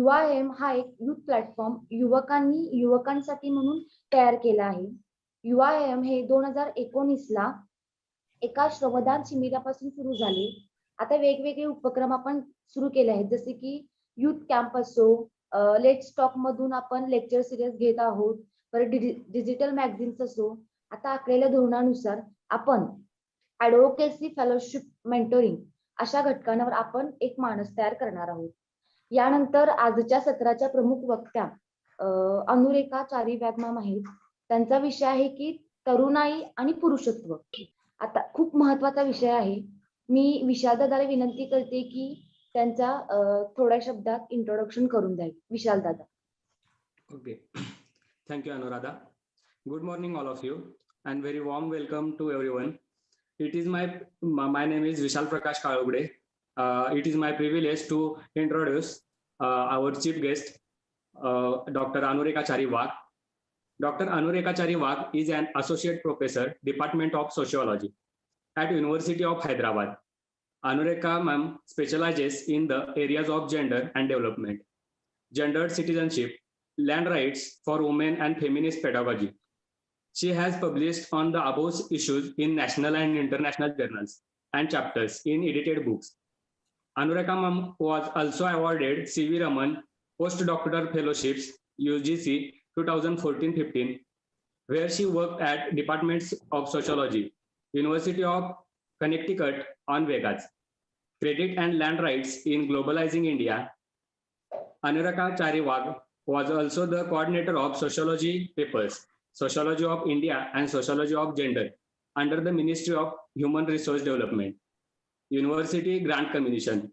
युवा एम हा एक युथ प्लॅटफॉर्म युवकांसाठी म्हणून तयार केला आहे. युवा एम हे 2019 ला एका श्रमदान शिबिरापासून सुरू झाले. आता वेगवेगळे उपक्रम आपण सुरू केले आहेत, जसे की युथ कॅम्प असो, लेट्स टॉक मधून आपण लेक्चर सिरीज घेत आहोत, परत डिजिटल मॅगझिन्स असो. आता आखलेल्या धोरणानुसार आपण ऍडव्होकेसी, फेलोशिप, मेंटोरिंग अशा घटकांवर आपण एक मानस तयार करणार आहोत. यानंतर आजच्या सत्राच्या प्रमुख वक्त्या अनुरेखा चारी मॅम आहेत. त्यांचा विषय आहे की तरुणाई आणि पुरुषत्व. आता खूप महत्वाचा विषय आहे. मी विशाल दादाला विनंती करते की त्यांचा थोड्या शब्दात इंट्रोडक्शन करून द्यावे. विशाल दादा. Okay, thank you Anuradha. Good morning all of you and very warm welcome to everyone. It is my name is Vishal Prakash Kalugde. It is my privilege to introduce our chief guest, Dr. Anurekha Chari Wagh. Dr. Anurekha Chari Wagh is an associate professor, Department of Sociology at University of Hyderabad. Anurekha ma'am specializes in the areas of gender and development, gendered citizenship, land rights for women and feminist pedagogy. She has published on the above issues in national and international journals and chapters in edited books. Anurekha ma'am was also awarded C.V. Raman Postdoctoral Fellowships UGC 2014-15, where she worked at Departments of Sociology, University of Connecticut on Vegas, Credit and Land Rights in Globalizing India. Anurekha Chari Wagh was also the coordinator of sociology papers, Sociology of India and Sociology of Gender under the Ministry of Human Resource Development, University Grant Commission,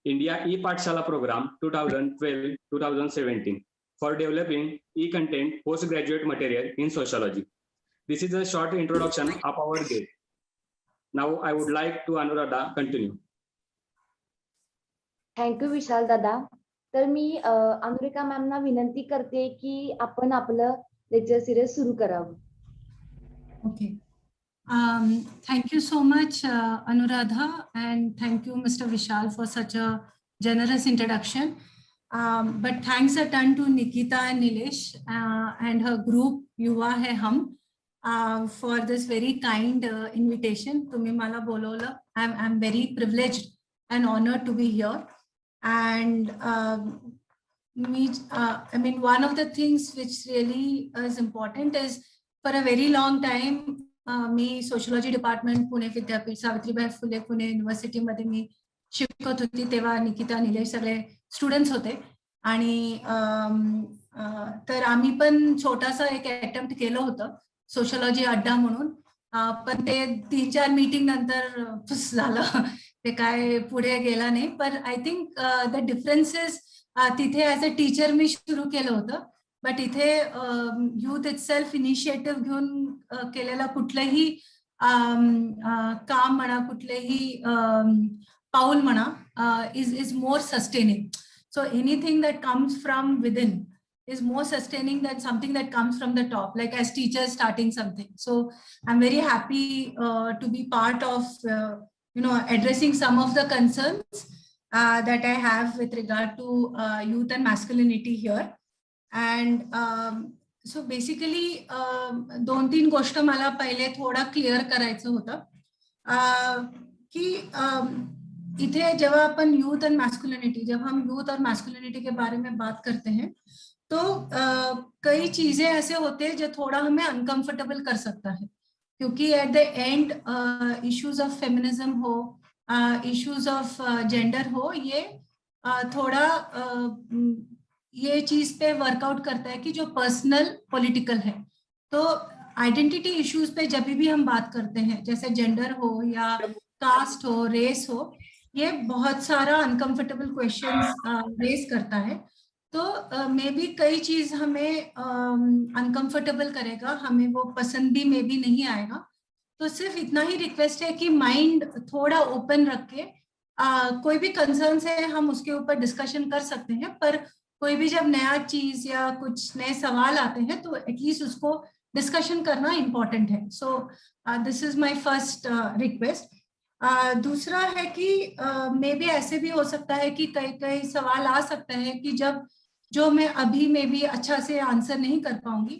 India e-Pathshala Program 2012-2017 for developing e-content postgraduate material in sociology. This is a short introduction of our guest. Now I would like to Anuradha continue. Thank you Vishal दादा. तर मी अनुरेखा मॅमना विनंती करते की आपण आपलं lecture series सुरू करावं. Okay. Thank you so much, Anuradha, and thank you, Mr. Vishal, for such a generous introduction. But thanks a ton to Nikita and Nilesh and her group Yuva Hai Hum for this very kind invitation. Tumhi mala bolawla. I'm very privileged and honored to be here. And one of the things which really is important is for a very long time मी sociology department Pune Vidyapeeth Savitribai Phule Pune university मध्ये मी शिकत होती. तेव्हा निकिता निलेश सगळे students होते आणि तर आम्ही पण छोटासा एक अटेम्प्ट केलं होतं सोशियोलॉजी अड्डा म्हणून, पण ते 3-4 मीटिंग नंतर फुस झालं, ते काय पुढे गेला नाही. पण आय थिंक द डिफरन्सेस तिथे ऍज अ टीचर मी सुरू केलं होतं, बट इथे युथ इटसेल्फ इनिशिएटिव्ह घेऊन केलेला कुठलंही काम म्हणा, कुठलेही पाऊल म्हणा is more sustaining. So anything that comes from within is more sustaining than something that comes from the top, like as teachers starting something. So I'm very happy to be part of addressing some of the concerns that I have with regard to youth and masculinity here. And so basically 2-3 गोष्ट मला पहिले थोडा clear करायचं होतं कि इथे जब अपन youth and masculinity, जब हम यूथ और मैस्कुलिनिटी के बारे में बात करते हैं तो कई चीजें ऐसे होते हैं जो थोड़ा हमें अनकंफर्टेबल कर सकता है, क्योंकि at the end issues of feminism हो, इश्यूज ऑफ जेंडर हो, ये थोड़ा ये चीज पे वर्कआउट करता है कि जो पर्सनल पॉलिटिकल है. तो आइडेंटिटी इश्यूज पे जब भी हम बात करते हैं, जैसे जेंडर हो या कास्ट हो, रेस हो, ये बहुत सारा अनकंफर्टेबल क्वेश्चंस रेस करता है. तो मे बी कई चीज हमें अनकंफर्टेबल करेगा, हमें वो पसंद भी मे बी नहीं आएगा. तो सिर्फ इतना ही रिक्वेस्ट है कि माइंड थोड़ा ओपन रख के कोई भी कंसर्न है हम उसके ऊपर डिस्कशन कर सकते हैं, पर कोई भी जब नया चीज या कुछ नए सवाल आते हैं तो एटलीस्ट उसको डिस्कशन करना इम्पोर्टेंट है. So this is my first request. दूसरा है कि मे बी ऐसे भी हो सकता है कि कई कई सवाल आ सकते हैं कि जब जो मैं अभी में भी अच्छा से आंसर नहीं कर पाऊंगी,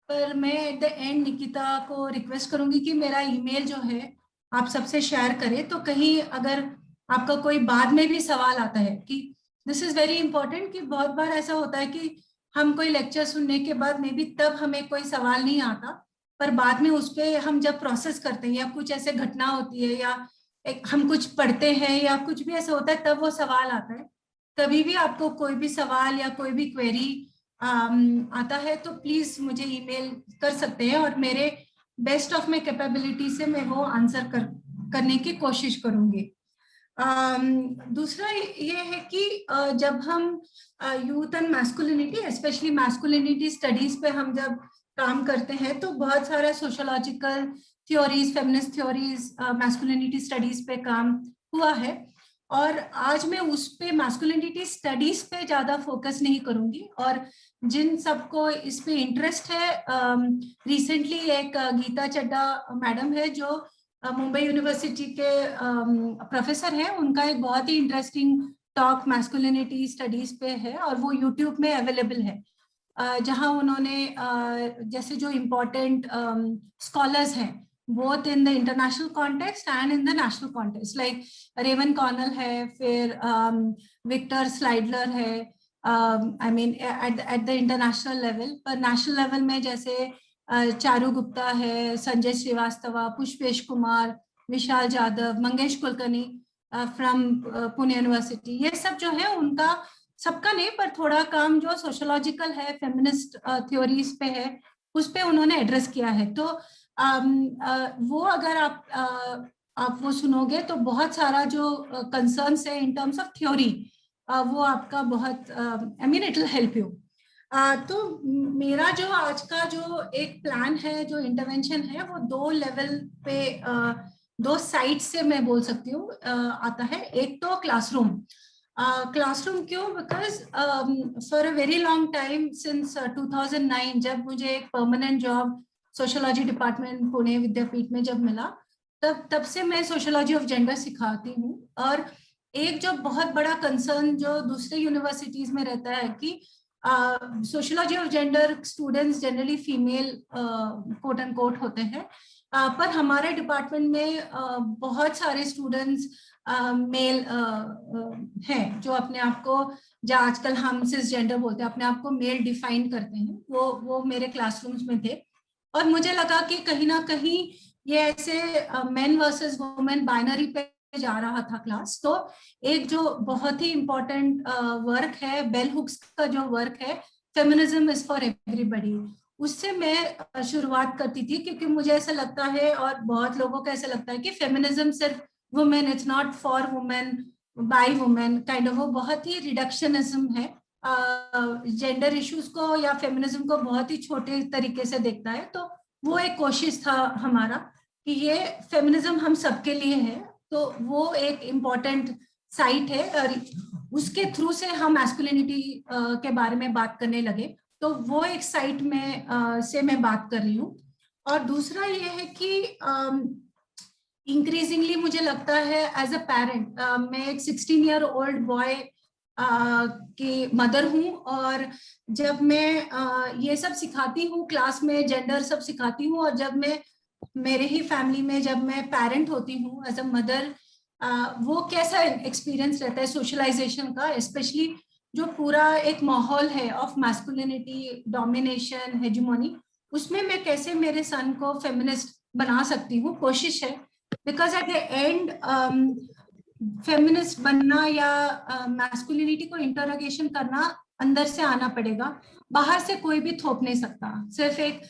पर मैं एट द एंड निकिता को रिक्वेस्ट करूंगी कि मेरा ईमेल जो है आप सबसे शेयर करें, तो कहीं अगर आपका कोई बाद में भी सवाल आता है कि दिस इज वेरी इंपॉर्टेंट, कि बहुत बार ऐसा होता है कि हम कोई लेक्चर सुनने के बाद मे बी तब हमें कोई सवाल नहीं आता, पर बाद में उस पर हम जब प्रोसेस करते हैं या कुछ ऐसे घटना होती है या हम कुछ पढ़ते हैं या कुछ भी ऐसा होता है तब वो सवाल आता है। कभी भी आपको कोई भी सवाल या कोई भी क्वेरी आता है तो प्लीज मुझे ईमेल कर सकते हैं, और मेरे बेस्ट ऑफ माई कैपेबिलिटी से मैं वो आंसर करने की कोशिश करूंगी। दूसरा ये है कि जब हम youth and masculinity, specially masculinity studies पे हम जब काम करते हैं तो बहुत सारा sociological theories, feminist theories, masculinity studies पे काम हुआ है, और आज मैं उस पे मैस्कुलिनिटी स्टडीज पे ज्यादा फोकस नहीं करूंगी। और जिन सबको इस पे इंटरेस्ट है, रिसेंटली एक गीता चड्डा मैडम है जो मुंबई यूनिवर्सिटी के प्रोफेसर हैं, उनका एक बहुत ही इंटरेस्टिंग टॉक मैस्कुलिनिटी स्टडीज पे है और वो यूट्यूब में अवेलेबल है, जहां उन्होंने जैसे जो इम्पोर्टेंट स्कॉलर्स हैं both in the international context and in the national context, like Raewyn Connell है, फिर विक्टर स्लाइडलर है, I mean at the international level. पर नेशनल लेवल में जैसे चारू गुप्ता है, संजय श्रीवास्तवा, पुष्पेश कुमार, विशाल जाधव, मंगेश कुलकर्णी फ्रॉम पुणे यूनिवर्सिटी, ये सब जो है उनका सबका नहीं पर थोड़ा काम जो सोशोलॉजिकल है, फेमिनिस्ट थ्योरीज पे है, उस पे उन्होंने एड्रेस किया है। तो वो अगर आप वो सुनोगे तो बहुत सारा जो कंसर्न्स है इन टर्म्स ऑफ थ्योरी, वो आपका बहुत I mean it will help you. तो मेरा जो आज का जो एक प्लान है, जो इंटरवेंशन है, वो 2 लेवल पे, 2 साइड से मैं बोल सकती हूँ आता है। एक तो क्लासरूम, क्लासरूम क्यों? Because for a very long time since 2009 जब मुझे एक permanent job sociology department Pune Vidyapeeth में जब मिला, तब से मैं सोशियोलॉजी ऑफ जेंडर सिखाती हूँ। और एक जो बहुत बड़ा कंसर्न जो दूसरे यूनिवर्सिटीज में रहता है कि sociology of gender students generally female quote and quote होते हैं, पर हमारे डिपार्टमेंट में बहुत सारे स्टूडेंट्स मेल हैं जो अपने आप को, जो आजकल हम सिस जेंडर बोलते हैं, अपने आप को मेल डिफाइन करते हैं, वो मेरे क्लासरूम्स में थे। और मुझे लगा कि कहीं ना कहीं ये ऐसे मेन वर्सेस वुमेन बाइनरी पे जा रहा था क्लास। तो एक जो बहुत ही इम्पोर्टेंट वर्क है, बेल हुक्स का जो वर्क है, फेमिनिज्म इज फॉर एवरीबॉडी, उससे मैं शुरुआत करती थी, क्योंकि मुझे ऐसा लगता है और बहुत लोगों को ऐसा लगता है कि फेमिनिज्म सिर्फ women, it's not for women by women kind of, वो बहुत ही रिडक्शनिज्म है, जेंडर इश्यूज को या फेमिनिज्म को बहुत ही छोटे तरीके से देखता है। तो वो एक कोशिश था हमारा कि ये फेमिनिज्म हम सबके लिए है, तो वो एक इम्पोर्टेंट साइट है, और उसके थ्रू से हम मैस्कुलिनिटी के बारे में बात करने लगे। तो वो एक साइट में से मैं बात कर रही हूँ। और दूसरा ये है कि इंक्रीजिंगली मुझे लगता है एज अ पेरेंट, मैं एक 16 ईयर ओल्ड बॉय की मदर हूँ, और जब मैं ये सब सिखाती हूँ क्लास में, जेंडर सब सिखाती हूँ, और जब मैं मेरे ही फैमिली में जब मैं पेरेंट होती हूँ एज अ मदर, वो कैसा एक्सपीरियंस रहता है सोशलाइजेशन का, स्पेशली जो पूरा एक माहौल है ऑफ मैस्कुलिनिटी, डोमिनेशन, हेजेमोनी, उसमें मैं कैसे मेरे सन को फेमिनिस्ट बना सकती हूँ, कोशिश है। Because at the end feminist बनना या मैस्कुलिनिटी को इंटरोगेशन करना अंदर से आना पड़ेगा, बाहर से कोई भी थोप नहीं सकता। सिर्फ एक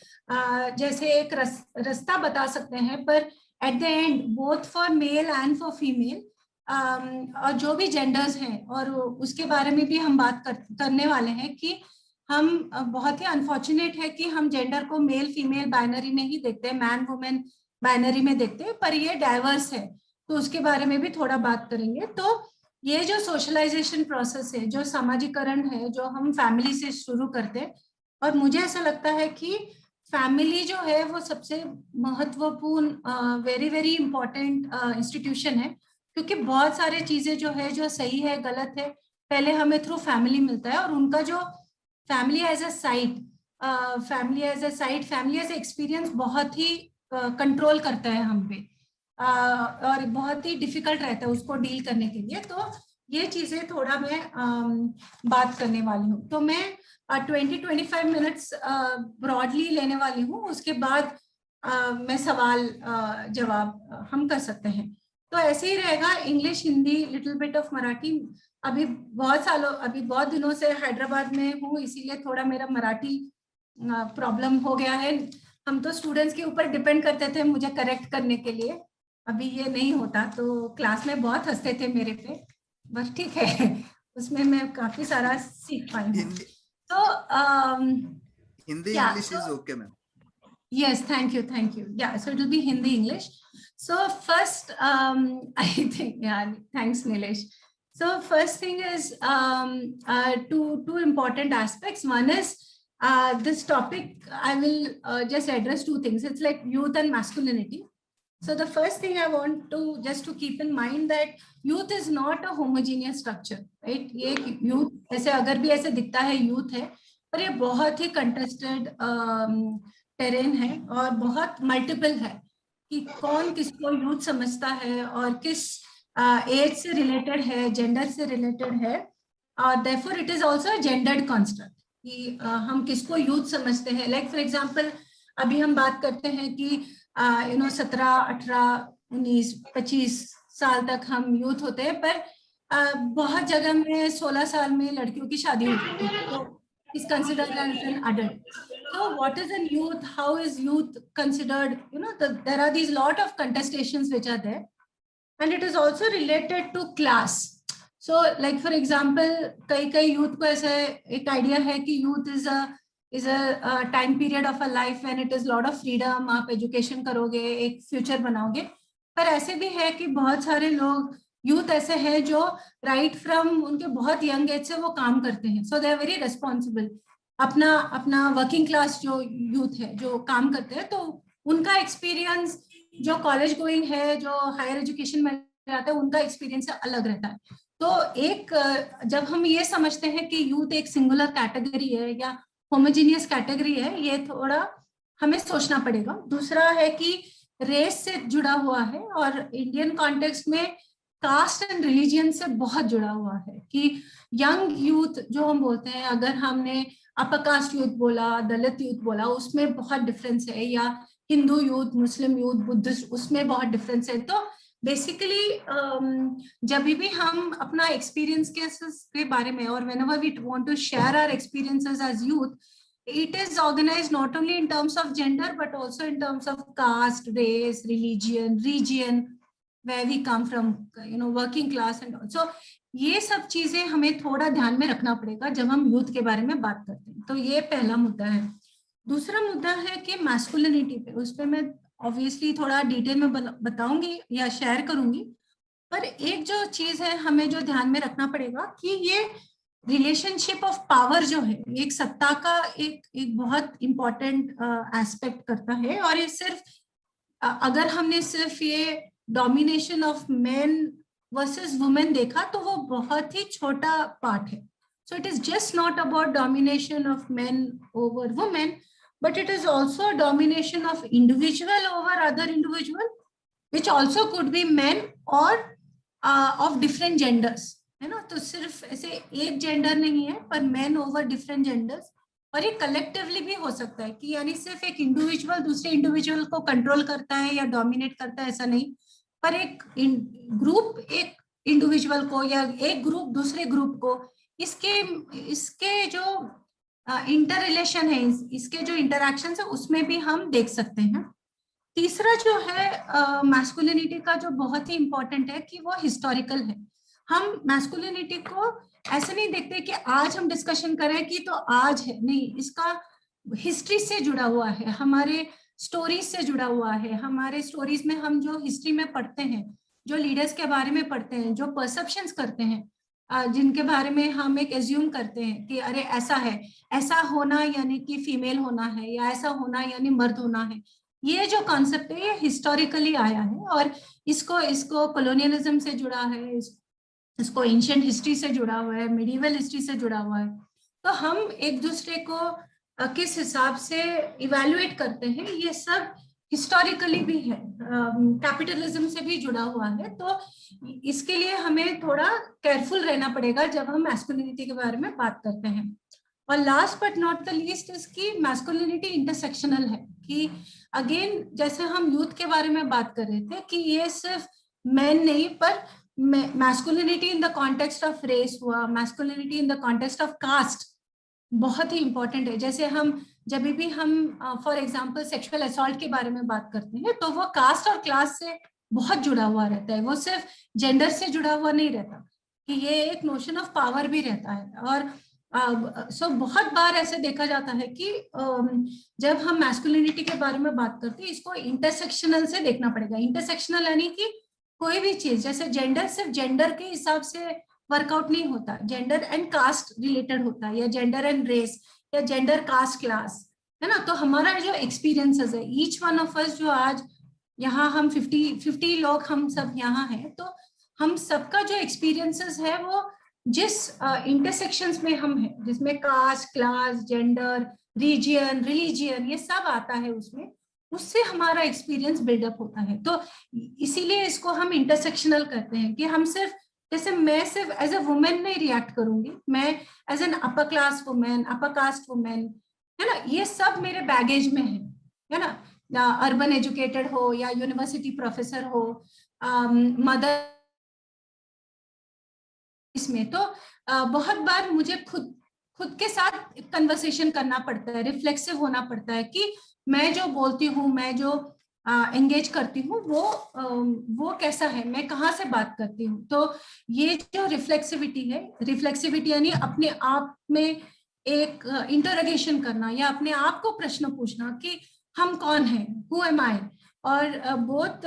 जैसे एक रास्ता बता सकते हैं, पर at the end both for male and for female, और जो भी जेंडर्स हैं, और उसके बारे में भी हम बात करने वाले हैं कि हम बहुत ही अनफॉर्चुनेट है कि हम जेंडर को मेल फीमेल बाइनरी में ही देखते हैं, मैन वुमेन बाइनरी में देखते हैं, पर ये डाइवर्स है, तो उसके बारे में भी थोड़ा बात करेंगे। तो ये जो सोशलाइजेशन प्रोसेस है, जो सामाजिकरण है, जो हम फैमिली से शुरू करते हैं, और मुझे ऐसा लगता है कि फैमिली जो है वो सबसे महत्वपूर्ण वेरी वेरी इंपॉर्टेंट इंस्टीट्यूशन है, क्योंकि बहुत सारे चीजें जो है जो सही है गलत है पहले हमें थ्रू फैमिली मिलता है, और उनका जो family as a site family as experience बहुत ही कंट्रोल करता है हम पे, और बहुत ही डिफिकल्ट रहता है उसको डील करने के लिए। तो ये चीजें थोड़ा मैं बात करने वाली हूँ। तो मैं 20-25 मिनट्स ब्रॉडली लेने वाली हूँ, उसके बाद मैं सवाल जवाब हम कर सकते हैं। तो ऐसे ही रहेगा, English, Hindi, little bit of Marathi. अभी बहुत दिनों से हैदराबाद में हूँ, इसीलिए थोड़ा मेरा मराठी प्रॉब्लम हो गया है। हम तो स्टूडेंट्स के ऊपर डिपेंड करते थे मुझे करेक्ट करने के लिए, अभी ये नहीं होता। तो क्लास में बहुत हंसते थे मेरे पे, बस ठीक है, उसमें मैं काफी सारा सीख पाई हूँ। तो Hindi English is okay, ma'am. Yes, thank you. Yeah, so it will be Hindi English. So first, I think, yeah, thanks, Nilesh. So first thing is two important aspects. One is this topic, I will just address two things. It's like youth and masculinity. So the first thing I want to just to keep in mind that youth is not a homogeneous structure, right? ये youth ऐसे अगर भी ऐसे दिखता है youth है, पर ये बहुत ही contested टेरेन है और बहुत मल्टीपल है कि कौन किसको यूथ समझता है और किस एज से रिलेटेड है, जेंडर से रिलेटेड है, और therefore it is also gendered construct कि हम किसको यूथ समझते हैं। लाइक फॉर एग्जांपल अभी हम बात करते हैं कि 17, 18, 19, 25 साल तक हम यूथ होते हैं, पर बहुत जगह में 16 साल में लड़कियों की शादी होती है, तो is considered as an adult. So what is a youth? How is youth considered? There are these lot of contestations which are there, and it is also related to class. So like for example, कई youth को ऐसे एक idea है कि youth is a time period of a life when it is lot of freedom, आप education करोगे, एक future बनाओगे। पर ऐसे भी है कि बहुत सारे लोग यूथ ऐसे हैं जो राइट फ्रॉम उनके बहुत यंग एज से वो काम करते हैं, सो दे आर वेरी रिस्पॉन्सिबल। अपना वर्किंग क्लास जो यूथ है जो काम करते हैं, तो उनका एक्सपीरियंस जो कॉलेज गोइंग है, जो हायर एजुकेशन में जाता है, उनका एक्सपीरियंस अलग रहता है। तो एक जब हम ये समझते हैं कि यूथ एक सिंगुलर कैटेगरी है या होमोजीनियस कैटेगरी है, ये थोड़ा हमें सोचना पड़ेगा। दूसरा है कि रेस से जुड़ा हुआ है और इंडियन कॉन्टेक्स्ट में कास्ट एंड रिलीजियन से बहुत जुड़ा हुआ है कि यंग यूथ जो हम बोलते हैं, अगर हमने अपर कास्ट यूथ बोला, दलित यूथ बोला, उसमें बहुत डिफरेंस है, या हिंदू यूथ, मुस्लिम यूथ, बुद्धिस्ट, उसमें बहुत डिफरेंस है। तो बेसिकली जब भी हम अपना एक्सपीरियंस के बारे में, और whenever we want to share our experiences as youth, it is organized not only in terms of gender but also in terms of caste, race, religion, region, where we come from, working class and all. So ये सब चीजें हमें थोड़ा ध्यान में रखना पड़ेगा जब हम यूथ के बारे में बात करते हैं। तो ये पहला मुद्दा है। दूसरा मुद्दा है कि मैस्कुलिनिटी पे, उस पर मैं ऑब्वियसली थोड़ा डिटेल में बताऊंगी या शेयर करूंगी, पर एक जो चीज है हमें जो ध्यान में रखना पड़ेगा कि ये रिलेशनशिप ऑफ पावर जो है, एक सत्ता का एक बहुत इंपॉर्टेंट एस्पेक्ट करता है। और ये सिर्फ अगर हमने सिर्फ ये domination of main versus women देखा तो वो बहुत ही छोटा पार्ट है। So it is just not about domination of main over women, but it is also a domination of individual over other individual, which also could be men or of different genders, है ना। तो सिर्फ ऐसे एक gender नहीं है, पर men over different genders, और ये कलेक्टिवली भी हो सकता है कि यानी सिर्फ एक इंडिविजुअल दूसरे इंडिविजुअल को कंट्रोल करता है या डोमिनेट करता है, ऐसा नहीं, पर एक ग्रुप एक इंडिविजुअल को या एक ग्रुप दूसरे ग्रुप को, इसके जो इंटर रिलेशन है, इसके जो इंटरैक्शन है, उसमें भी हम देख सकते हैं। तीसरा जो है मैस्कुलिनिटी का जो बहुत ही इंपॉर्टेंट है कि वो हिस्टोरिकल है। हम मैस्कुलिनिटी को ऐसे नहीं देखते कि आज हम डिस्कशन करें कि तो आज है, नहीं, इसका हिस्ट्री से जुड़ा हुआ है, हमारे स्टोरीज से जुड़ा हुआ है। हमारे स्टोरीज में हम जो हिस्ट्री में पढ़ते हैं, जो लीडर्स के बारे में पढ़ते हैं, जो परसेप्शंस करते हैं, जिनके बारे में हम एक एज्यूम करते हैं कि अरे ऐसा है, ऐसा होना यानी कि फीमेल होना है, या ऐसा होना यानी मर्द होना है। ये जो कॉन्सेप्ट है ये हिस्टोरिकली आया है, और इसको कॉलोनियलिज्म से जुड़ा है, इसको एंशिएंट हिस्ट्री से जुड़ा हुआ है, मिडिवल हिस्ट्री से जुड़ा हुआ है। तो हम एक दूसरे को किस हिसाब से इवैल्यूएट करते हैं, ये सब हिस्टोरिकली भी है, कैपिटलिज्म से भी जुड़ा हुआ है। तो इसके लिए हमें थोड़ा केयरफुल रहना पड़ेगा जब हम मैस्कुलिनिटी के बारे में बात करते हैं। और last but not the least इसकी मैस्कुलिनिटी इंटरसेक्शनल है, कि अगेन जैसे हम यूथ के बारे में बात कर रहे थे कि ये सिर्फ मेन नहीं, पर masculinity in the context of race हुआ, masculinity in the context of caste बहुत ही इंपॉर्टेंट है। जैसे हम जब भी हम फॉर एग्जांपल सेक्सुअल असॉल्ट के बारे में बात करते हैं तो वो कास्ट और क्लास से बहुत जुड़ा हुआ रहता है, वो सिर्फ जेंडर से जुड़ा हुआ नहीं रहता, कि ये एक नोशन ऑफ पावर भी रहता है। और सो बहुत बार ऐसे देखा जाता है कि जब हम मैस्कुलिनिटी के बारे में बात करते हैं इसको इंटरसेक्शनल से देखना पड़ेगा। इंटरसेक्शनल यानी कि कोई भी चीज, जैसे जेंडर सिर्फ जेंडर के हिसाब से वर्कआउट नहीं होता, जेंडर एंड कास्ट रिलेटेड होता है, या जेंडर एंड रेस, या जेंडर कास्ट क्लास, है ना। तो हमारा जो एक्सपीरियंसेस है, ईच वन ऑफ अस जो आज यहाँ हम 50 लोग हम सब यहाँ हैं, तो हम सबका जो एक्सपीरियंसेस है वो जिस इंटरसेक्शंस में हम हैं, जिसमें caste, class, gender, region, religion, ये सब आता है उसमें, उससे हमारा एक्सपीरियंस बिल्डअप होता है। तो इसीलिए इसको हम इंटरसेक्शनल करते हैं, कि हम सिर्फ, जैसे मैं सिर्फ एज ए वुमेन नहीं रिएक्ट करूंगी, मैं as an upper class women, upper caste women, है ना, ये सब मेरे बैगेज में है ना। अर्बन एजुकेटेड हो या यूनिवर्सिटी प्रोफेसर हो, मदर, इसमें तो बहुत बार मुझे खुद के साथ कन्वर्सेशन करना पड़ता है, रिफ्लेक्सिव होना पड़ता है, कि मैं जो बोलती हूँ, मैं जो एंगेज करती हूँ वो कैसा है, मैं कहाँ से बात करती हूँ। तो ये जो रिफ्लेक्सिविटी है, रिफ्लेक्सिविटी यानी अपने आप में एक इंटरोगेशन करना, या अपने आप को प्रश्न पूछना कि हम कौन हैं, हु एम आई। और बहुत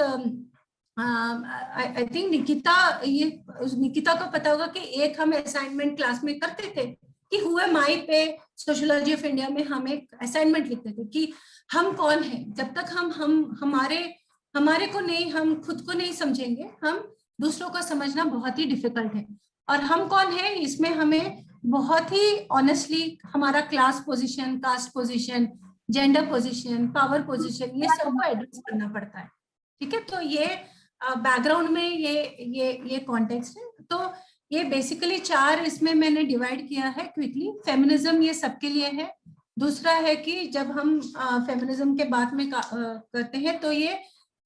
आई थिंक निकिता को पता होगा कि एक हम असाइनमेंट क्लास में करते थे कि हु एम आई पे सोशियोलॉजी ऑफ इंडिया में हम एक असाइनमेंट लिखते थे कि हम कौन हैं। जब तक हम हमारे को नहीं, हम खुद को नहीं समझेंगे, हम दूसरों को समझना बहुत ही डिफिकल्ट है। और हम कौन है, इसमें हमें बहुत ही ऑनेस्टली हमारा class position, caste position, gender position, power position, ये सबको एड्रेस करना पड़ता है। ठीक है, तो ये बैकग्राउंड में ये कॉन्टेक्स्ट है। तो ये बेसिकली 4 इसमें मैंने डिवाइड किया है क्विकली। फेमिनिज्म ये सबके लिए है। दूसरा है कि जब हम फेमिनिज्म के बात में करते हैं तो ये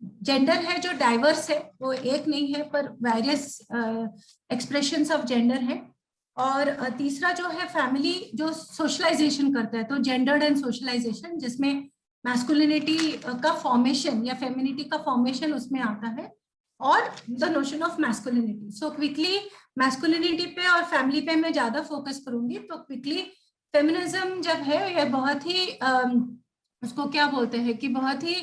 जेंडर है जो डाइवर्स है, वो एक नहीं है पर वेरियस एक्सप्रेशंस ऑफ जेंडर है। और तीसरा जो है फैमिली जो सोशलाइजेशन करता है, तो जेंडर्ड एंड सोशलाइजेशन, जिसमें मैस्कुलिनिटी का फॉर्मेशन या फेमिनिटी का फॉर्मेशन उसमें आता है, और the notion of masculinity. So quickly masculinity पे और फैमिली पे मैं ज्यादा फोकस करूंगी। तो क्विकली फेमिनिज्म जब है ये बहुत ही उसको क्या बोलते हैं कि बहुत ही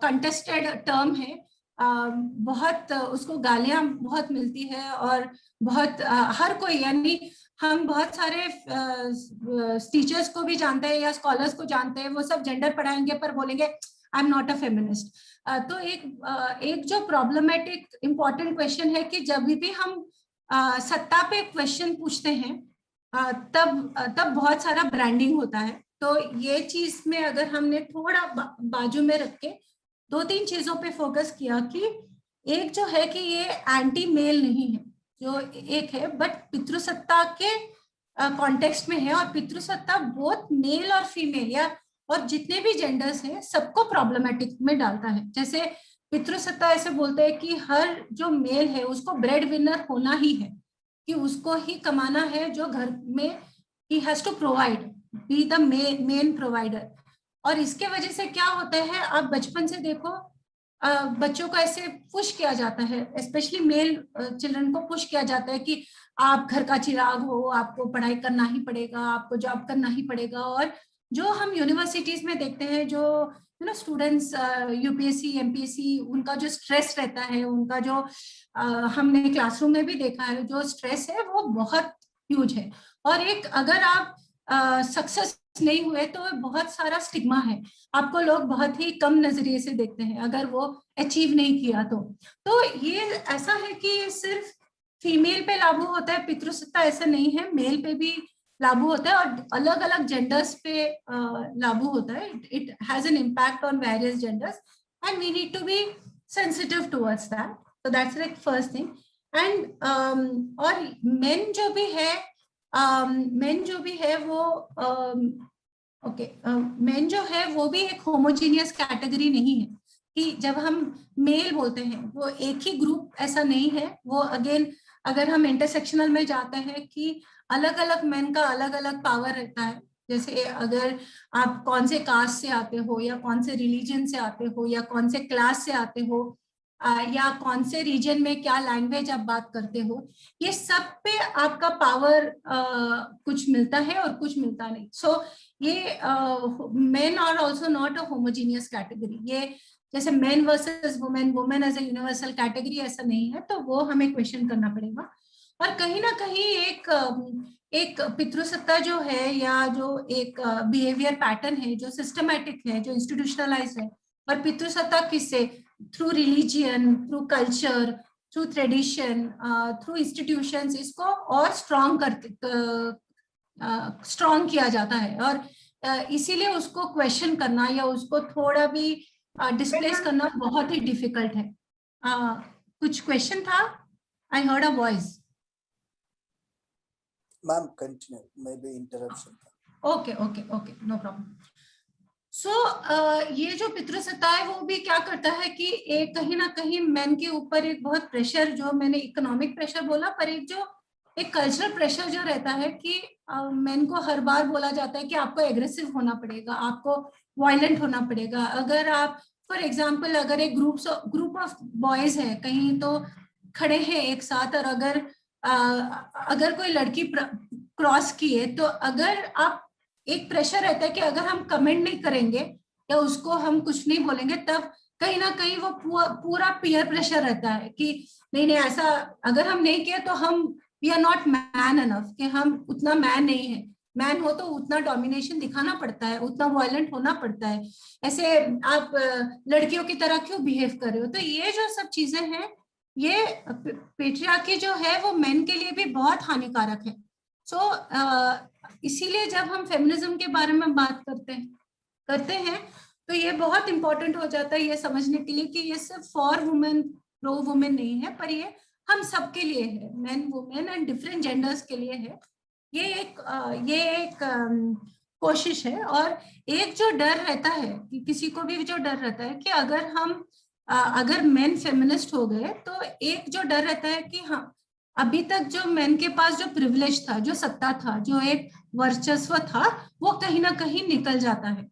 कंटेस्टेड टर्म है। बहुत उसको गालियां बहुत मिलती है, और बहुत हर कोई, यानी हम बहुत सारे टीचर्स को भी जानते हैं या स्कॉलर्स को जानते हैं, वो सब जेंडर पढ़ाएंगे पर बोलेंगे I am not a feminist. तो एक जो प्रॉब्लमेटिक इम्पोर्टेंट क्वेश्चन है कि जब भी हम सत्ता पे क्वेश्चन पूछते हैं तब बहुत सारा ब्रांडिंग होता है। तो ये चीज में अगर हमने थोड़ा बाजू में रख के 2-3 चीजों पे फोकस किया कि एक जो है कि ये एंटी मेल नहीं है, जो एक है, बट पितृसत्ता के कॉन्टेक्स्ट में है, और पितृसत्ता बोथ मेल और फीमेल या और जितने भी जेंडर्स हैं सबको प्रॉब्लमेटिक में डालता है। जैसे पितृसत्ता ऐसे बोलते हैं कि हर जो मेल है उसको ब्रेड विनर होना ही है, कि उसको ही कमाना है, जो घर में ही has to provide, be the main provider. और इसके वजह से क्या होता है, आप बचपन से देखो बच्चों को ऐसे पुश किया जाता है, स्पेशली मेल चिल्ड्रन को पुश किया जाता है कि आप घर का चिराग हो, आपको पढ़ाई करना ही पड़ेगा, आपको जॉब करना ही पड़ेगा। और जो हम यूनिवर्सिटीज में देखते हैं, जो you know students UPSC MPSC, उनका जो स्ट्रेस रहता है, उनका जो हमने क्लासरूम में भी देखा है, जो स्ट्रेस है वो बहुत ह्यूज है। और एक अगर आप सक्सेस नहीं हुए तो बहुत सारा स्टिग्मा है, आपको लोग बहुत ही कम नजरिए से देखते हैं अगर वो अचीव नहीं किया तो ये ऐसा है कि सिर्फ फीमेल पे लागू होता है पितृसत्ता, ऐसा नहीं है, मेल पे भी लागू होता है और अलग अलग जेंडर्स पे लागू होता है। It has an impact on various genders and we need to be sensitive towards that. so that's like first thing। and और men जो भी है men जो भी है वो ओके men जो है वो भी एक होमोजीनियस कैटेगरी नहीं है कि जब हम मेल बोलते हैं वो एक ही ग्रुप ऐसा नहीं है। वो अगेन अगर हम इंटरसेक्शनल में जाते हैं कि अलग अलग मेन का अलग अलग पावर रहता है। जैसे अगर आप कौन से कास्ट से आते हो या कौन से रिलीजन से आते हो या कौन से क्लास से आते हो या कौन से रीजन में क्या लैंग्वेज आप बात करते हो, ये सब पे आपका पावर कुछ मिलता है और कुछ मिलता नहीं। सो ये men are also not a homogeneous category. ये जैसे men versus women, women as a universal category ऐसा नहीं है, तो वो हमें क्वेश्चन करना पड़ेगा। और कहीं ना कहीं एक पितृसत्ता जो है या जो एक बिहेवियर पैटर्न है जो सिस्टमैटिक है, जो इंस्टीट्यूशनलाइज है, और पितृसत्ता किससे, through religion, through culture, through tradition, through institutions, इसको और स्ट्रॉन्ग किया जाता है। और इसीलिए उसको क्वेश्चन करना या उसको थोड़ा भी डिस्प्लेस करना बहुत ही डिफिकल्ट है। कुछ क्वेश्चन था? I heard a voice. Ma'am continue, may be interruption. Okay okay okay, no problem. So ये जो पितृसत्ता है वो भी क्या करता है कि एक कहीं ना कहीं मेन के ऊपर एक बहुत प्रेशर, जो मैंने इकोनॉमिक प्रेशर बोला, पर एक कल्चरल प्रेशर जो रहता है कि मेन को हर बार बोला जाता है कि आपको एग्रेसिव होना पड़ेगा, आपको वायलेंट होना पड़ेगा। अगर आप फॉर एग्जाम्पल अगर एक ग्रुप ऑफ बॉयज है कहीं तो खड़े हैं एक साथ, और अगर कोई लड़की क्रॉस किए तो अगर आप एक प्रेशर रहता है कि अगर हम कमेंट नहीं करेंगे या उसको हम कुछ नहीं बोलेंगे, तब कहीं ना कहीं वो पूरा पीयर प्रेशर रहता है कि नहीं नहीं ऐसा अगर हम नहीं किए तो हम we are not man enough, कि हम उतना मैन नहीं है। मैन हो तो उतना डोमिनेशन दिखाना पड़ता है, उतना वायलेंट होना पड़ता है, ऐसे आप लड़कियों की तरह क्यों बिहेव कर रहे हो। तो ये जो सब चीजें हैं, ये पेट्रियार्की जो है वो मेन के लिए भी बहुत हानिकारक है। सो इसीलिए जब हम फेमिनिज्म के बारे में बात करते हैं तो ये बहुत इंपॉर्टेंट हो जाता है ये समझने के लिए कि ये सिर्फ फॉर वुमेन, प्रो वुमेन नहीं है, पर ये हम सबके लिए है, main women and different genders के लिए है। ये एक कोशिश है। और एक जो डर रहता है कि किसी को भी जो डर रहता है कि अगर मेन फेमिनिस्ट हो गए तो एक जो डर रहता है कि हाँ अभी तक जो मेन के पास जो प्रिविलेज था, जो सत्ता था, जो एक वर्चस्व था, वो कहीं ना कहीं निकल जाता है।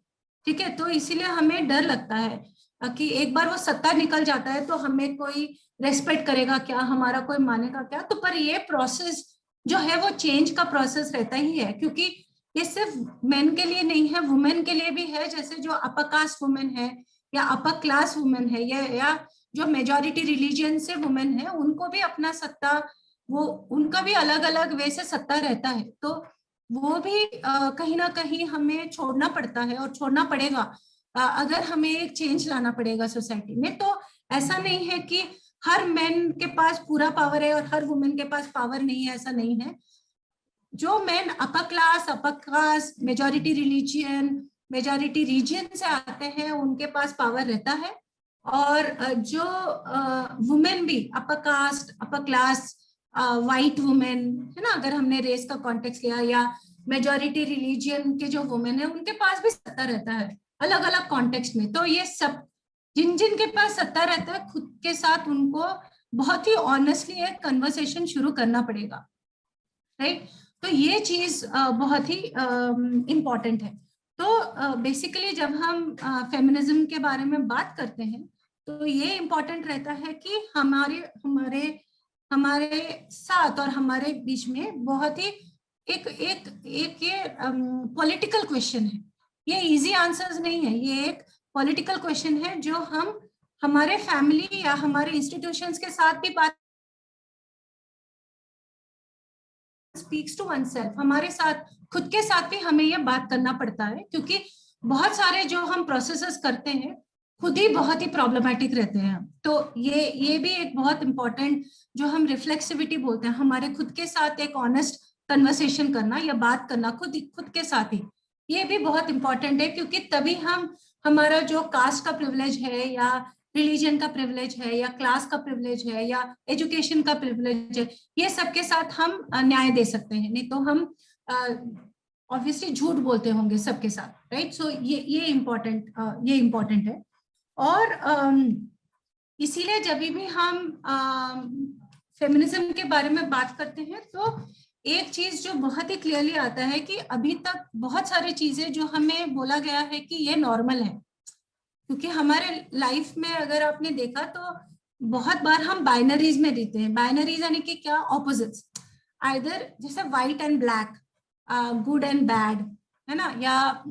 ठीक है, तो इसीलिए हमें डर लगता है कि एक बार वो सत्ता निकल जाता है तो हमें कोई रेस्पेक्ट करेगा क्या, हमारा कोई मानेगा क्या। तो पर ये प्रोसेस जो है वो चेंज का प्रोसेस रहता ही है, क्योंकि ये सिर्फ मेन के लिए नहीं है, वुमेन के लिए भी है। जैसे जो अपर कास्ट वुमेन है या अपर क्लास वुमेन है या जो मेजॉरिटी रिलीजियन से वुमेन है, उनको भी अपना सत्ता, वो उनका भी अलग अलग वे से सत्ता रहता है। तो वो भी कहीं ना कहीं हमें छोड़ना पड़ता है और छोड़ना पड़ेगा अगर हमें एक चेंज लाना पड़ेगा सोसाइटी में। तो ऐसा नहीं है कि हर मैन के पास पूरा पावर है और हर वुमेन के पास पावर नहीं है, ऐसा नहीं है। जो man upper class, upper caste, majority religion, majority region से आते हैं, उनके पास पावर रहता है। और जो वुमेन भी upper caste, upper class, white women है ना, अगर हमने रेस का कॉन्टेक्स्ट लिया, या मेजॉरिटी रिलीजियन के जो वुमेन है, उनके पास भी सत्ता रहता है अलग अलग कॉन्टेक्स्ट में। तो ये सब जिन के पास सत्ता रहता है, खुद के साथ उनको बहुत ही ऑनेस्टली एक कन्वर्सेशन शुरू करना पड़ेगा, राइट। तो ये चीज बहुत ही इम्पोर्टेंट है। तो बेसिकली जब हम फेमिनिज्म के बारे में बात करते हैं तो ये इम्पोर्टेंट रहता है कि हमारे साथ और हमारे बीच में बहुत ही एक ये पॉलिटिकल क्वेश्चन है। ये इजी आंसर्स नहीं है, ये एक पॉलिटिकल क्वेश्चन है जो हम हमारे फैमिली या हमारे इंस्टीट्यूशंस के साथ भी बात स्पीक्स टू वनसेल्फ, हमारे साथ खुद के साथ भी हमें ये बात करना पड़ता है, क्योंकि बहुत सारे जो हम प्रोसेसेस करते हैं खुद ही बहुत ही प्रॉब्लमेटिक रहते हैं। तो ये भी एक बहुत इंपॉर्टेंट जो हम रिफ्लेक्सिविटी बोलते हैं, हमारे खुद के साथ एक ऑनेस्ट कन्वर्सेशन करना या बात करना खुद के साथ ही, ये भी बहुत इंपॉर्टेंट है, क्योंकि तभी हम हमारा जो कास्ट का प्रिविलेज है या रिलीजन का प्रिविलेज है या क्लास का प्रिविलेज है या एजुकेशन का प्रिविलेज है, ये सबके साथ हम न्याय दे सकते हैं। नहीं तो हम ऑब्वियसली झूठ बोलते होंगे सबके साथ, राइट। सो ये इम्पोर्टेंट है। और इसीलिए जब भी हम फेमिनिज्म के बारे में बात करते हैं तो एक चीज जो बहुत ही क्लियरली आता है कि अभी तक बहुत सारी चीजें जो हमें बोला गया है कि ये नॉर्मल है, क्योंकि हमारे लाइफ में अगर आपने देखा तो बहुत बार हम बाइनरीज में रहते हैं। बाइनरीज यानी कि क्या, ऑपोजिट्स, आइदर जैसे white and black, good and bad, है ना, या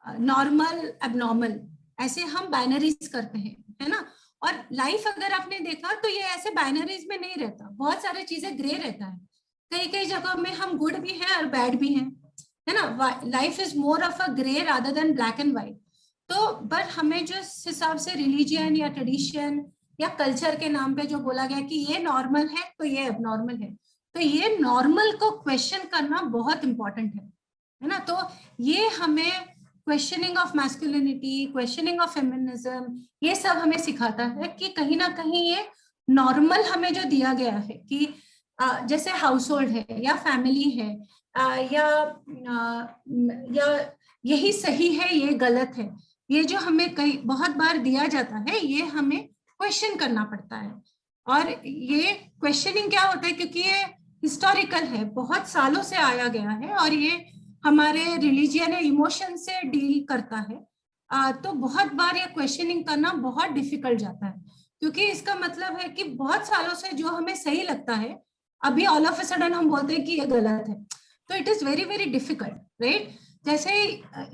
नॉर्मल एबनॉर्मल, ऐसे हम बाइनरीज करते हैं, है ना। और लाइफ अगर आपने देखा तो ये ऐसे बाइनरीज में नहीं रहता, बहुत सारी चीजें ग्रे रहता है। कई जगह में हम गुड भी हैं और बैड भी हैं, है ना। Life is more of a grey rather than black and white. तो बट हमें जो हिसाब से रिलीजियन या ट्रेडिशन या कल्चर के नाम पे जो बोला गया कि ये नॉर्मल है तो ये एबनॉर्मल है, तो ये नॉर्मल को क्वेश्चन करना बहुत इंपॉर्टेंट है ना। तो ये हमें questioning of masculinity, questioning of feminism, ये सब हमें सिखाता है कि कहीं ना कहीं ये नॉर्मल हमें जो दिया गया है कि जैसे हाउस होल्ड है या फैमिली है या यही सही है ये गलत है, ये जो हमें कई बहुत बार दिया जाता है ये हमें क्वेश्चन करना पड़ता है। और ये क्वेश्चनिंग क्या होता है, क्योंकि ये हिस्टोरिकल है, बहुत सालों से आया गया है और ये हमारे रिलीजियन या इमोशन से डील करता है, तो बहुत बार ये क्वेश्चनिंग करना बहुत डिफिकल्ट जाता है, क्योंकि इसका मतलब है कि बहुत सालों से जो हमें सही लगता है अभी ऑल ऑफ अ सडन हम बोलते हैं कि ये गलत है। तो it is very very difficult, right. जैसे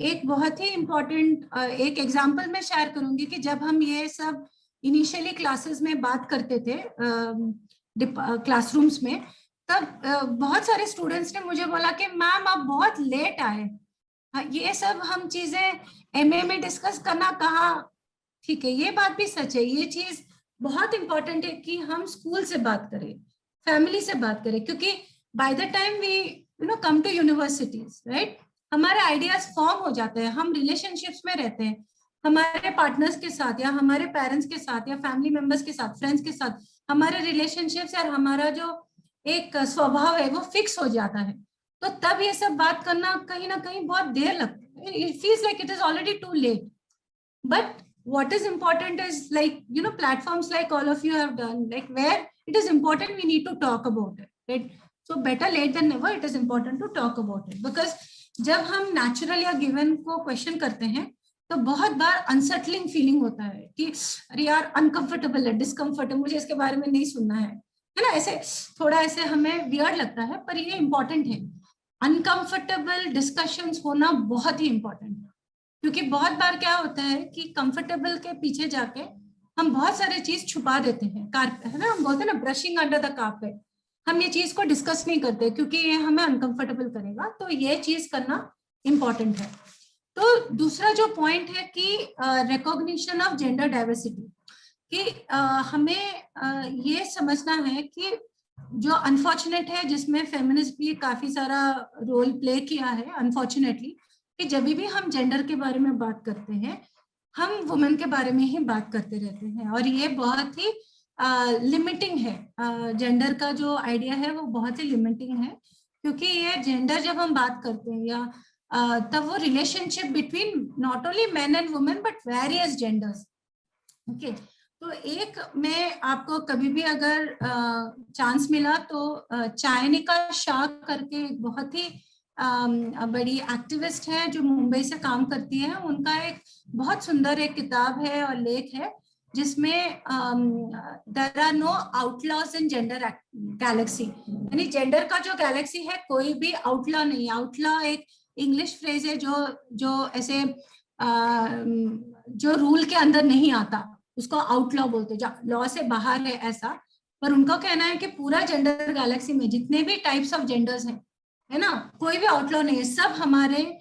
एक बहुत ही इम्पोर्टेंट एक एग्जाम्पल मैं शेयर करूंगी कि जब हम ये सब इनिशियली क्लासेस में बात करते थे क्लासरूम्स में, तब बहुत सारे स्टूडेंट्स ने मुझे बोला कि मैम आप बहुत लेट आए, ये सब हम चीजें एमए में डिस्कस करना कहाँ ठीक है। ये बात भी सच है, ये चीज बहुत इंपॉर्टेंट है कि हम स्कूल से बात करें, फैमिली से बात करें, क्योंकि by the time we come to universities, right, हमारे आइडियाज फॉर्म हो जाते हैं, हम रिलेशनशिप्स में रहते हैं हमारे पार्टनर्स के साथ या हमारे पेरेंट्स के साथ या फैमिली मेंबर्स के साथ, फ्रेंड्स के साथ, हमारे रिलेशनशिप्स और हमारा जो एक स्वभाव है वो फिक्स हो जाता है। तो तब ये सब बात करना कहीं ना कहीं बहुत देर लगता है, it feels like it is already too late. But what is important is like platforms like all of you have done, like where it is important we need to talk about it, right? So better late than never, it is important to talk about it, because जब हम natural या given को question करते हैं तो बहुत बार unsettling feeling होता है कि अरे यार अनकंफर्टेबल है, डिस्कम्फर्ट है, मुझे इसके बारे में नहीं सुनना है ना, ऐसे थोड़ा ऐसे हमें वियर्ड लगता है। पर ये इंपॉर्टेंट है, अनकंफर्टेबल डिस्कशंस होना बहुत ही इंपॉर्टेंट है, क्योंकि बहुत बार क्या होता है कि कंफर्टेबल के पीछे जाके हम बहुत सारे चीज छुपा देते हैं, है ना, हम बोलते हैं ना ब्रशिंग अंडर द कारपेट, हम ये चीज को डिस्कस नहीं करते क्योंकि ये हमें अनकंफर्टेबल करेगा। तो ये चीज करना इंपॉर्टेंट है। तो दूसरा जो पॉइंट है कि रिकॉग्निशन ऑफ जेंडर डाइवर्सिटी, कि हमें ये समझना है कि जो अनफॉर्चुनेट है, जिसमें फेमिनिस्ट भी काफी सारा रोल प्ले किया है अनफॉर्चुनेटली, कि जब भी हम जेंडर के बारे में बात करते हैं हम वुमेन के बारे में ही बात करते रहते हैं, और ये बहुत ही लिमिटिंग है। जेंडर का जो आइडिया है वो बहुत ही लिमिटिंग है, क्योंकि ये जेंडर जब हम बात करते हैं या तब वो relationship between not only main and women but various genders. Okay, तो एक मैं आपको कभी भी अगर चांस मिला तो चायनिका शाह करके एक बहुत ही बड़ी एक्टिविस्ट है जो मुंबई से काम करती है, उनका एक बहुत सुंदर एक किताब है और लेख है जिसमें there are no outlaws in gender galaxy, यानी जेंडर का जो गैलेक्सी है कोई भी आउटलॉ नहीं। आउटलॉ एक इंग्लिश फ्रेज है जो ऐसे जो रूल के अंदर नहीं आता उसको आउटलॉ बोलते, जो लॉ से बाहर है ऐसा। पर उनका कहना है कि पूरा जेंडर गैलेक्सी में जितने भी टाइप्स ऑफ जेंडर्स हैं, है ना, कोई भी आउटलॉ नहीं है, सब हमारे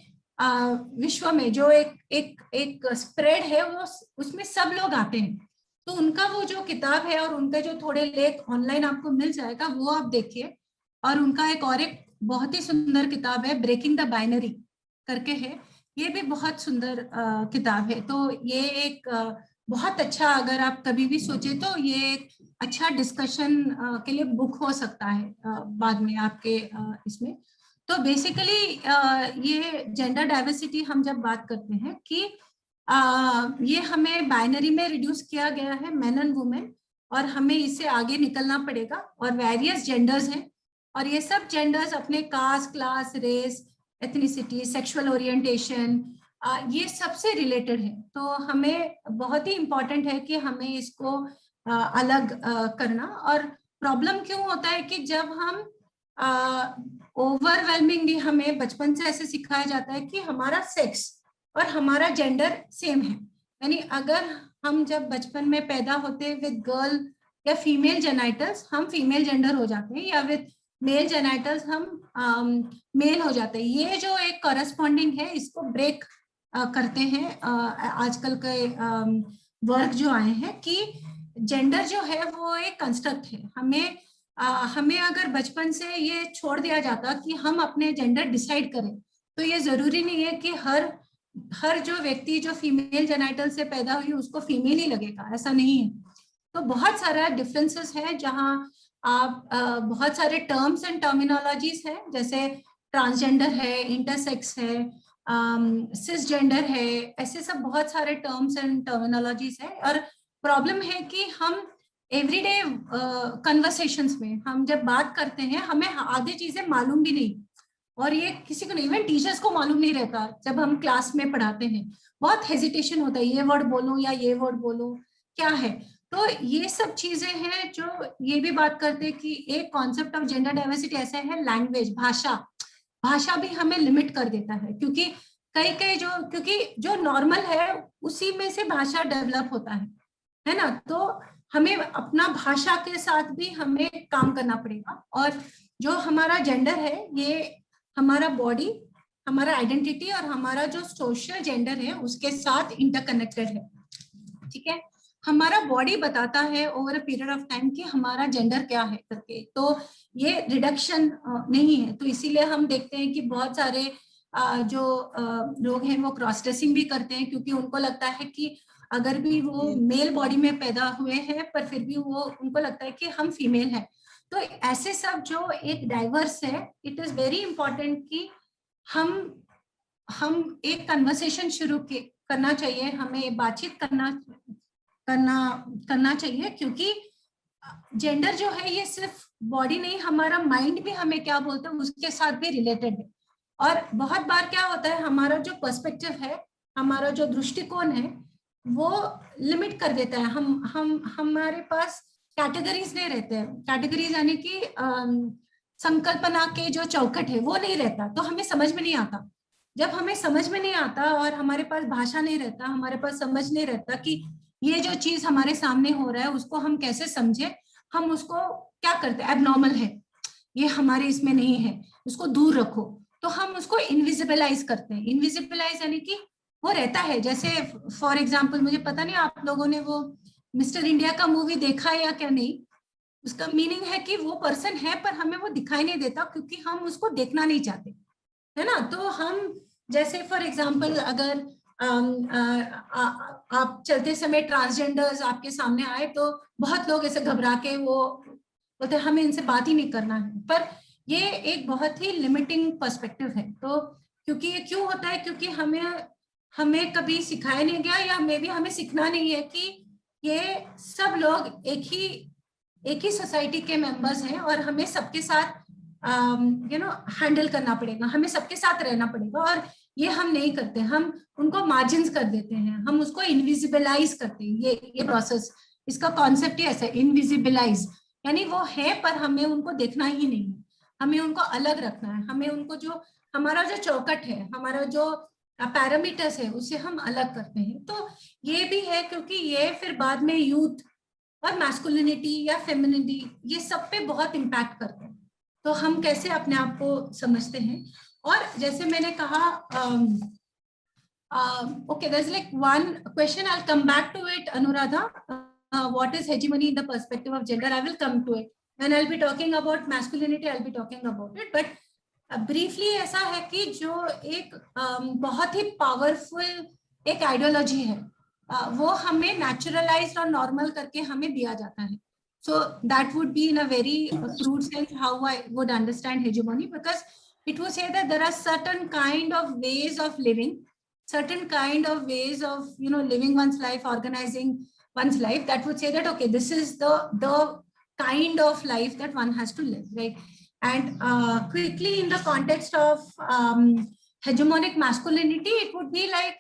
विश्व में जो एक स्प्रेड है वो उसमें सब लोग आते हैं। तो उनका वो जो किताब है और उनके जो थोड़े लेख ऑनलाइन आपको मिल जाएगा वो आप देखिए। और उनका एक बहुत ही सुंदर किताब है, ब्रेकिंग द बाइनरी करके है, ये भी बहुत सुंदर किताब है। तो ये एक बहुत अच्छा, अगर आप कभी भी सोचे तो ये एक अच्छा डिस्कशन के लिए बुक हो सकता है बाद में आपके इसमें। तो बेसिकली ये जेंडर डाइवर्सिटी हम जब बात करते हैं कि ये हमें बाइनरी में रिड्यूस किया गया है, मेन एंड वुमेन, और हमें इससे आगे निकलना पड़ेगा। और वेरियस जेंडर्स हैं और ये सब जेंडर्स अपने caste, class, race, ethnicity, sexual orientation, ये सबसे रिलेटेड है। तो हमें बहुत ही इम्पोर्टेंट है कि हमें इसको अलग करना। और प्रॉब्लम क्यों होता है कि जब हम ओवरवेलमिंगली हमें बचपन से ऐसे सिखाया जाता है कि हमारा सेक्स और हमारा जेंडर सेम है, यानी अगर हम जब बचपन में पैदा होते हैं विद गर्ल या फीमेल जेनाइटल्स, हम फीमेल जेंडर हो जाते हैं, या विद मेल जेनाइटल्स हम मेल हो जाते हैं। ये जो एक कॉरेस्पॉन्डिंग है इसको ब्रेक करते हैं आजकल के वर्क जो आए हैं कि जेंडर जो है वो एक कंस्ट्रक्ट है। हमें अगर बचपन से ये छोड़ दिया जाता कि हम अपने जेंडर डिसाइड करें, तो ये जरूरी नहीं है कि हर जो व्यक्ति जो फीमेल जेनाइटल से पैदा हुई उसको फीमेल ही लगेगा, ऐसा नहीं है। तो बहुत सारा डिफरेंसेस है जहाँ आप बहुत सारे टर्म्स एंड टर्मिनोलॉजीज है, जैसे ट्रांसजेंडर है, इंटरसेक्स है, सिसजेंडर है, ऐसे सब बहुत सारे टर्म्स एंड टर्मिनोलॉजीज है। और प्रॉब्लम है कि हम एवरीडे कन्वर्सेशंस में हम जब बात करते हैं हमें आधी चीजें मालूम भी नहीं, और ये किसी को नहीं, इवन टीचर्स को मालूम नहीं रहता। जब हम क्लास में पढ़ाते हैं बहुत हेजिटेशन होता है, ये वर्ड बोलूं या ये वर्ड बोलूं, क्या है। तो ये सब चीजें हैं जो ये भी बात करते हैं कि एक कॉन्सेप्ट ऑफ जेंडर डाइवर्सिटी ऐसा है, लैंग्वेज, भाषा भी हमें लिमिट कर देता है, क्योंकि कई क्योंकि जो नॉर्मल है उसी में से भाषा डेवलप होता है ना। तो हमें अपना भाषा के साथ भी हमें काम करना पड़ेगा। और जो हमारा जेंडर है ये हमारा बॉडी, हमारा आइडेंटिटी और हमारा जो सोशल जेंडर है उसके साथ इंटरकनेक्टेड है, ठीक है। हमारा बॉडी बताता है over a period of time कि हमारा जेंडर क्या है करके, तो ये रिडक्शन नहीं है। तो इसीलिए हम देखते हैं कि बहुत सारे जो लोग हैं वो क्रॉस ड्रेसिंग भी करते हैं, क्योंकि उनको लगता है कि अगर भी वो मेल बॉडी में पैदा हुए हैं पर फिर भी वो उनको लगता है कि हम फीमेल हैं। तो ऐसे सब जो एक डाइवर्स है, इट इज वेरी इंपॉर्टेंट कि हम एक कन्वर्सेशन शुरू करना चाहिए, हमें बातचीत करना चाहिए, क्योंकि जेंडर जो है ये सिर्फ बॉडी नहीं, हमारा माइंड भी हमें क्या बोलता है उसके साथ भी रिलेटेड है। और बहुत बार क्या होता है, हमारा जो पर्सपेक्टिव है, हमारा जो दृष्टिकोण है वो लिमिट कर देता है। हमारे पास कैटेगरीज नहीं रहते हैं, कैटेगरीज यानी कि संकल्पना के जो चौखट है वो नहीं रहता, तो हमें समझ में नहीं आता। जब हमें समझ में नहीं आता और हमारे पास भाषा नहीं रहता, हमारे पास समझ नहीं रहता कि ये जो चीज हमारे सामने हो रहा है उसको हम कैसे समझे, हम उसको क्या करते हैं, एबनॉर्मल है, ये हमारे इसमें नहीं है, उसको दूर रखो, तो हम उसको इनविजिबलाइज करते हैं। इनविजिबलाइज यानी कि वो रहता है, जैसे फॉर एग्जाम्पल, मुझे पता नहीं आप लोगों ने वो मिस्टर इंडिया का मूवी देखा है या क्या नहीं, उसका मीनिंग है कि वो पर्सन है पर हमें वो दिखाई नहीं देता क्योंकि हम उसको देखना नहीं चाहते, है ना। तो हम जैसे फॉर एग्जाम्पल अगर आप चलते समय ट्रांसजेंडर्स आपके सामने आए तो बहुत लोग ऐसे घबरा के वो बोलते हमें इनसे बात ही नहीं करना है, पर ये एक बहुत ही लिमिटिंग पर्सपेक्टिव है। तो क्योंकि ये क्यों होता है, क्योंकि हमें कभी सिखाया नहीं गया, या मे बी हमें सीखना नहीं है कि ये सब लोग एक ही सोसाइटी के मेंबर्स हैं और हमें सबके साथ हैंडल करना पड़ेगा, हमें सबके साथ रहना पड़ेगा। और ये हम नहीं करते, हम उनको मार्जिन्स कर देते हैं, हम उसको इनविजिबलाइज करते हैं। ये प्रोसेस, इसका कॉन्सेप्ट ही ऐसा है, इनविजिबलाइज, यानी वो है पर हमें उनको देखना ही नहीं है, हमें उनको अलग रखना है, हमें उनको जो हमारा जो चौकट है, हमारा जो पैरामीटर्स है उसे हम अलग करते हैं। तो ये भी है क्योंकि ये फिर बाद में यूथ और मैस्कुलिनिटी या फेमिनिटी ये सब पे बहुत इम्पैक्ट करते हैं। तो हम कैसे अपने आप को समझते हैं। और जैसे मैंने कहा okay, there's like one question, I'll come back to it, Anuradha. What is hegemony in the perspective of gender? I will come to it. When I'll be talking about masculinity, I'll be talking about it. But briefly ऐसा है कि जो एक बहुत ही powerful एक ideology है, वो हमें नेचुरलाइज्ड और नॉर्मल करके हमें दिया जाता है. So that would be in a very crude sense how I would understand hegemony, because it would say that there are certain kind of ways of living, certain kind of ways of living one's life, organizing one's life, that would say that okay, this is the kind of life that one has to live, right? And quickly in the context of hegemonic masculinity, it would be like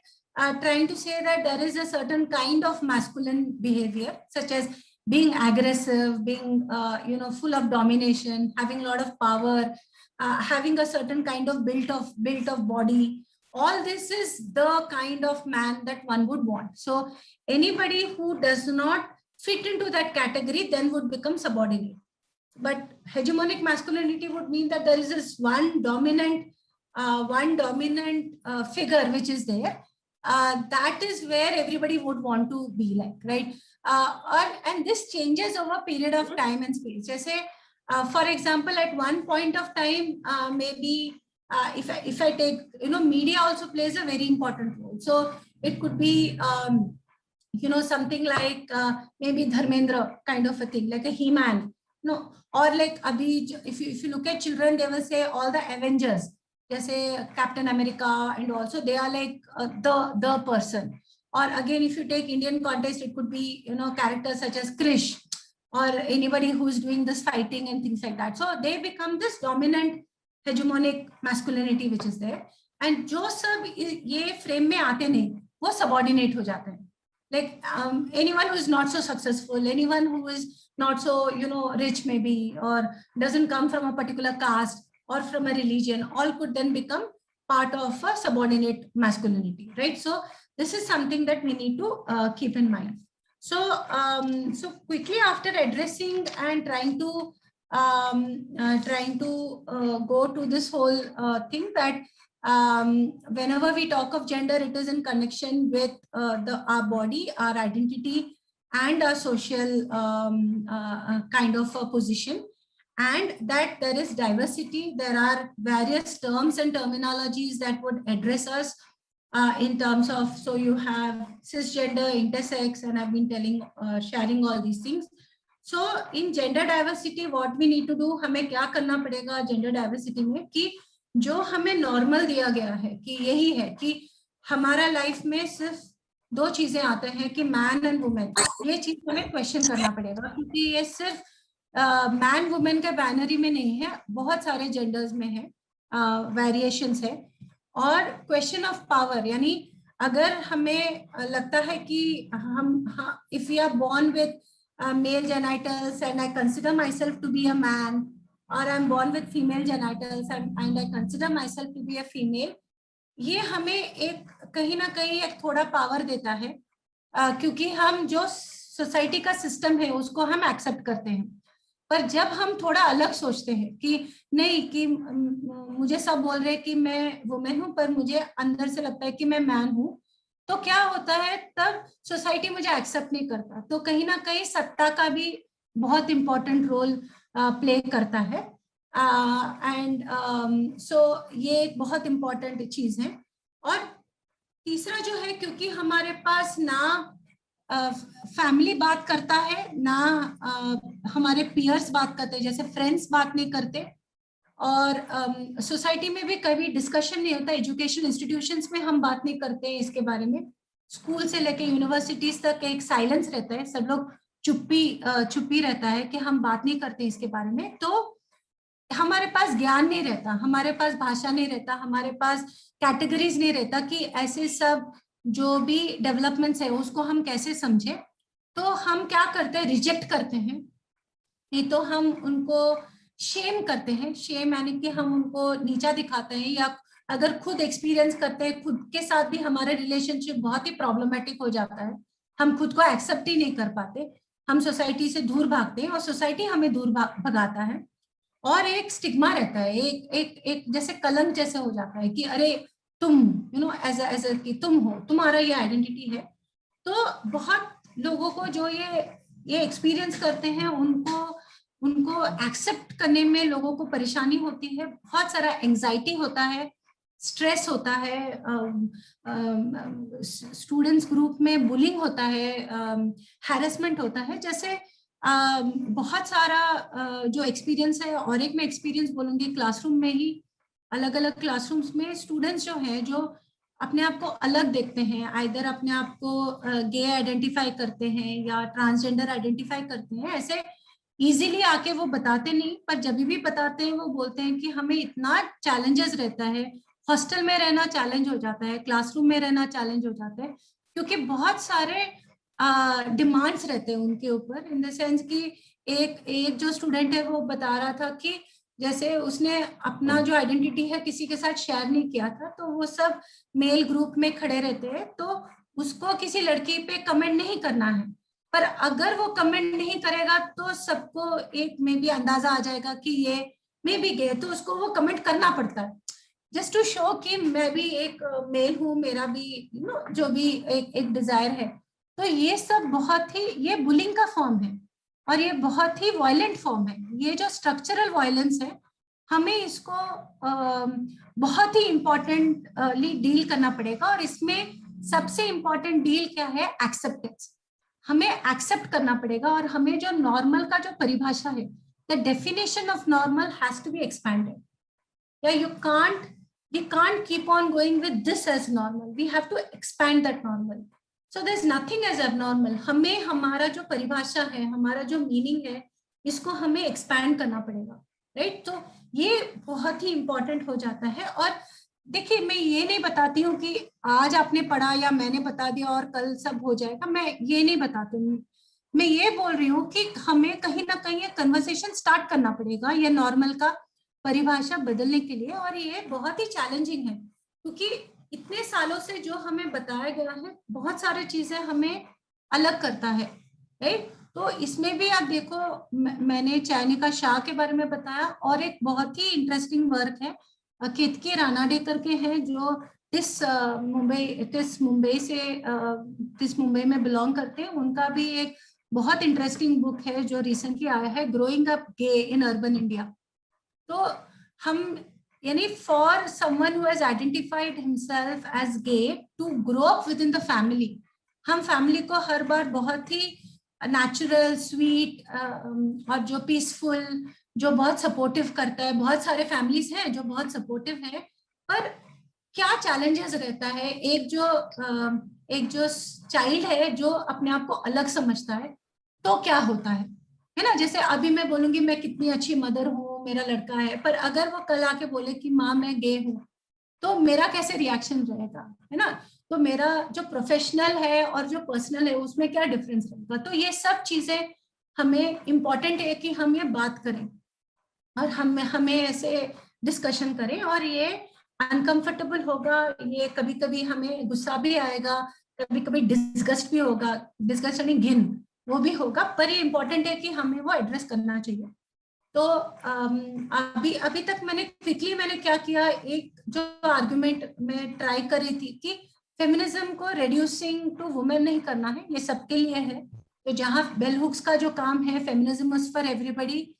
trying to say that there is a certain kind of masculine behavior, such as being aggressive, being full of domination, having a lot of power, having a certain kind of built of body. All this is the kind of man that one would want. So anybody who does not fit into that category then would become subordinate. But hegemonic masculinity would mean that there is this one dominant figure which is there. That is where everybody would want to be like, right? And this changes over a period of time and space. Jaise, for example, at one point of time, maybe if I take, media also plays a very important role. So it could be, something like maybe Dharmendra kind of a thing, like a He-Man, or like Abhi, if you look at children, they will say all the Avengers, say Captain America, and also they are like the person. Or again, if you take Indian context, it could be characters such as Krish or anybody who's doing this fighting and things like that. So they become this dominant hegemonic masculinity which is there. And जो सब ये frame में आते नहीं, वो subordinate हो जाते हैं. Like anyone who is not so successful, anyone who is not so rich maybe, or doesn't come from a particular caste or from a religion, all could then become part of a subordinate masculinity, right? So this is something that we need to keep in mind. So so quickly after addressing and trying to go to this whole thing that whenever we talk of gender, it is in connection with our body, our identity, and our social kind of a position, and that there is diversity. There are various terms and terminologies that would address us in terms of, so you have cisgender, intersex, and I've been sharing all these things. So in gender diversity, what we need to do, हमें क्या करना पड़ेगा gender diversity में, कि जो हमें normal दिया गया है कि यही है कि हमारा life में सिर्फ दो चीजें आते हैं कि man and woman, ये चीज हमें question करना पड़ेगा, क्योंकि ये सिर्फ man woman के binary में नहीं है, बहुत सारे genders में है, variations है. और question of power, यानी अगर हमें लगता है कि हम if we are born with male genitals and I consider myself to be a man, or I'm born with female genitals and I consider myself to be a female, ये हमें एक कहीं ना कहीं एक थोड़ा पावर देता है, क्योंकि हम जो सोसाइटी का सिस्टम है उसको हम एक्सेप्ट करते हैं. पर जब हम थोड़ा अलग सोचते हैं कि नहीं, कि मुझे सब बोल रहे हैं कि मैं वुमेन हूं पर मुझे अंदर से लगता है कि मैं मैन हूं, तो क्या होता है, तब सोसाइटी मुझे एक्सेप्ट नहीं करता. तो कहीं ना कहीं सत्ता का भी बहुत इंपॉर्टेंट रोल प्ले करता है. एंड सो ये एक बहुत इंपॉर्टेंट चीज है. और तीसरा जो है, क्योंकि हमारे पास ना फैमिली बात करता है, ना हमारे पीयर्स बात करते हैं, जैसे फ्रेंड्स बात नहीं करते, और सोसाइटी में भी कभी डिस्कशन नहीं होता. एजुकेशन इंस्टीट्यूशंस में हम बात नहीं करते हैं इसके बारे में. स्कूल से लेके यूनिवर्सिटीज तक एक साइलेंस रहता है, सब लोग चुप्पी रहता है कि हम बात नहीं करते इसके बारे में. तो हमारे पास ज्ञान नहीं रहता, हमारे पास भाषा नहीं रहता, हमारे पास कैटेगरीज नहीं रहता कि ऐसे सब जो भी डेवलपमेंट्स है उसको हम कैसे समझे. तो हम क्या करते हैं, रिजेक्ट करते हैं, नहीं तो हम उनको शेम करते हैं. शेम यानी कि हम उनको नीचा दिखाते हैं या अगर खुद एक्सपीरियंस करते हैं, खुद के साथ भी हमारा रिलेशनशिप बहुत ही प्रॉब्लमेटिक हो जाता है, हम खुद को एक्सेप्ट ही नहीं कर पाते, हम सोसाइटी से दूर भागते हैं और सोसाइटी हमें दूर भगाता है, और एक स्टिग्मा रहता है, एक जैसे कलंक जैसे हो जाता है कि अरे तुम एज कि तुम हो, तुम्हारा ये आइडेंटिटी है। तो बहुत लोगों को जो ये एक्सपीरियंस करते हैं उनको एक्सेप्ट करने में लोगों को परेशानी होती है, बहुत सारा एंजाइटी होता है, स्ट्रेस होता है, स्टूडेंट्स ग्रुप में बुलिंग होता है, हैरेसमेंट होता है, जैसे बहुत सारा जो एक्सपीरियंस है। और एक मैं एक्सपीरियंस बोलूंगी क्लासरूम में ही, अलग अलग क्लासरूम्स में स्टूडेंट्स जो हैं जो अपने आप को अलग देखते हैं, आइदर अपने आप को गे आइडेंटिफाई करते हैं या ट्रांसजेंडर आइडेंटिफाई करते हैं, ऐसे इजीली आके वो बताते नहीं, पर जब भी बताते हैं वो बोलते हैं कि हमें इतना चैलेंजेस रहता है, हॉस्टल में रहना चैलेंज हो जाता है, क्लासरूम में रहना चैलेंज हो जाता है, क्योंकि बहुत सारे डिमांड्स रहते हैं उनके ऊपर, इन द सेंस कि एक जो स्टूडेंट है वो बता रहा था कि जैसे उसने अपना जो आइडेंटिटी है किसी के साथ शेयर नहीं किया था, तो वो सब मेल ग्रुप में खड़े रहते हैं, तो उसको किसी लड़की पे कमेंट नहीं करना है, पर अगर वो कमेंट नहीं करेगा तो सबको एक में भी अंदाजा आ जाएगा कि ये मे बी गे, तो उसको वो कमेंट करना पड़ता है जस्ट टू शो कि मैं भी एक मेल हूँ, मेरा भी जो भी एक डिजायर है। तो ये सब बहुत ही, ये बुलिंग का फॉर्म है और ये बहुत ही वायलेंट फॉर्म है। ये जो स्ट्रक्चरल वायलेंस है, हमें इसको बहुत ही इम्पोर्टेंटली डील करना पड़ेगा, और इसमें सबसे इम्पोर्टेंट डील क्या है? एक्सेप्टेंस। हमें एक्सेप्ट करना पड़ेगा, और हमें जो नॉर्मल का जो परिभाषा है, the definition of normal has to be expanded. या we can't keep on going with this as normal. We have to expand that normal. So there's nothing as abnormal. हमें हमारा जो परिभाषा है, हमारा जो मीनिंग है, इसको हमें एक्सपैंड करना पड़ेगा, राइट? तो ये बहुत ही इंपॉर्टेंट हो जाता है। और देखिए, मैं ये नहीं बताती हूँ कि आज आपने पढ़ा या मैंने बता दिया और कल सब हो जाएगा, मैं ये नहीं बताती हूँ। मैं ये बोल रही हूँ कि हमें कहीं ना कहीं कन्वर्सेशन स्टार्ट करना पड़ेगा ये नॉर्मल का परिभाषा बदलने के लिए, और ये बहुत ही चैलेंजिंग है, क्योंकि इतने सालों से जो हमें बताया गया है, बहुत सारी चीजें हमें अलग करता है, राइट? तो इसमें भी आप देखो, मैंने चैनिका शाह के बारे में बताया, और एक बहुत ही इंटरेस्टिंग वर्क है केतकी रानाडे करके हैं, जो टिस मुंबई में बिलोंग करते हैं। उनका भी एक बहुत इंटरेस्टिंग बुक है जो रिसेंटली आया है, growing up gay in urban India. तो हम यानी for someone who has identified himself as gay to grow up with in the family, हम फैमिली को हर बार बहुत ही नेचुरल, स्वीट और जो पीसफुल, जो बहुत सपोर्टिव करता है, बहुत सारे फैमिलीज हैं जो बहुत सपोर्टिव है, पर क्या चैलेंजेस रहता है? एक जो चाइल्ड है जो अपने आप को अलग समझता है, तो क्या होता है ना? जैसे अभी मैं बोलूंगी मैं कितनी अच्छी मदर हूँ, मेरा लड़का है, पर अगर वो कल आके बोले कि माँ मैं गे हूँ, तो मेरा कैसे रिएक्शन रहेगा, है ना? तो मेरा जो प्रोफेशनल है और जो पर्सनल है उसमें क्या डिफरेंस रहेगा? तो ये सब चीजें हमें इम्पोर्टेंट है कि हम ये बात करें और हमें ऐसे डिस्कशन करें, और ये अनकंफर्टेबल होगा, ये कभी कभी हमें गुस्सा भी आएगा, कभी कभी डिस्गस्ट भी होगा, डिस्गस्ट यानी घिन, वो भी होगा, पर ये इम्पोर्टेंट है कि हमें वो एड्रेस करना चाहिए। तो अभी तक मैंने क्या किया, एक जो आर्गुमेंट में ट्राई कर रही थी कि फेमिनिज्म को रिड्यूसिंग टू वुमेन नहीं करना है, ये सबके लिए है। तो जहाँ बेल हुक्स का जो काम है, फेमिनिज्म इज फॉर एवरीबॉडी,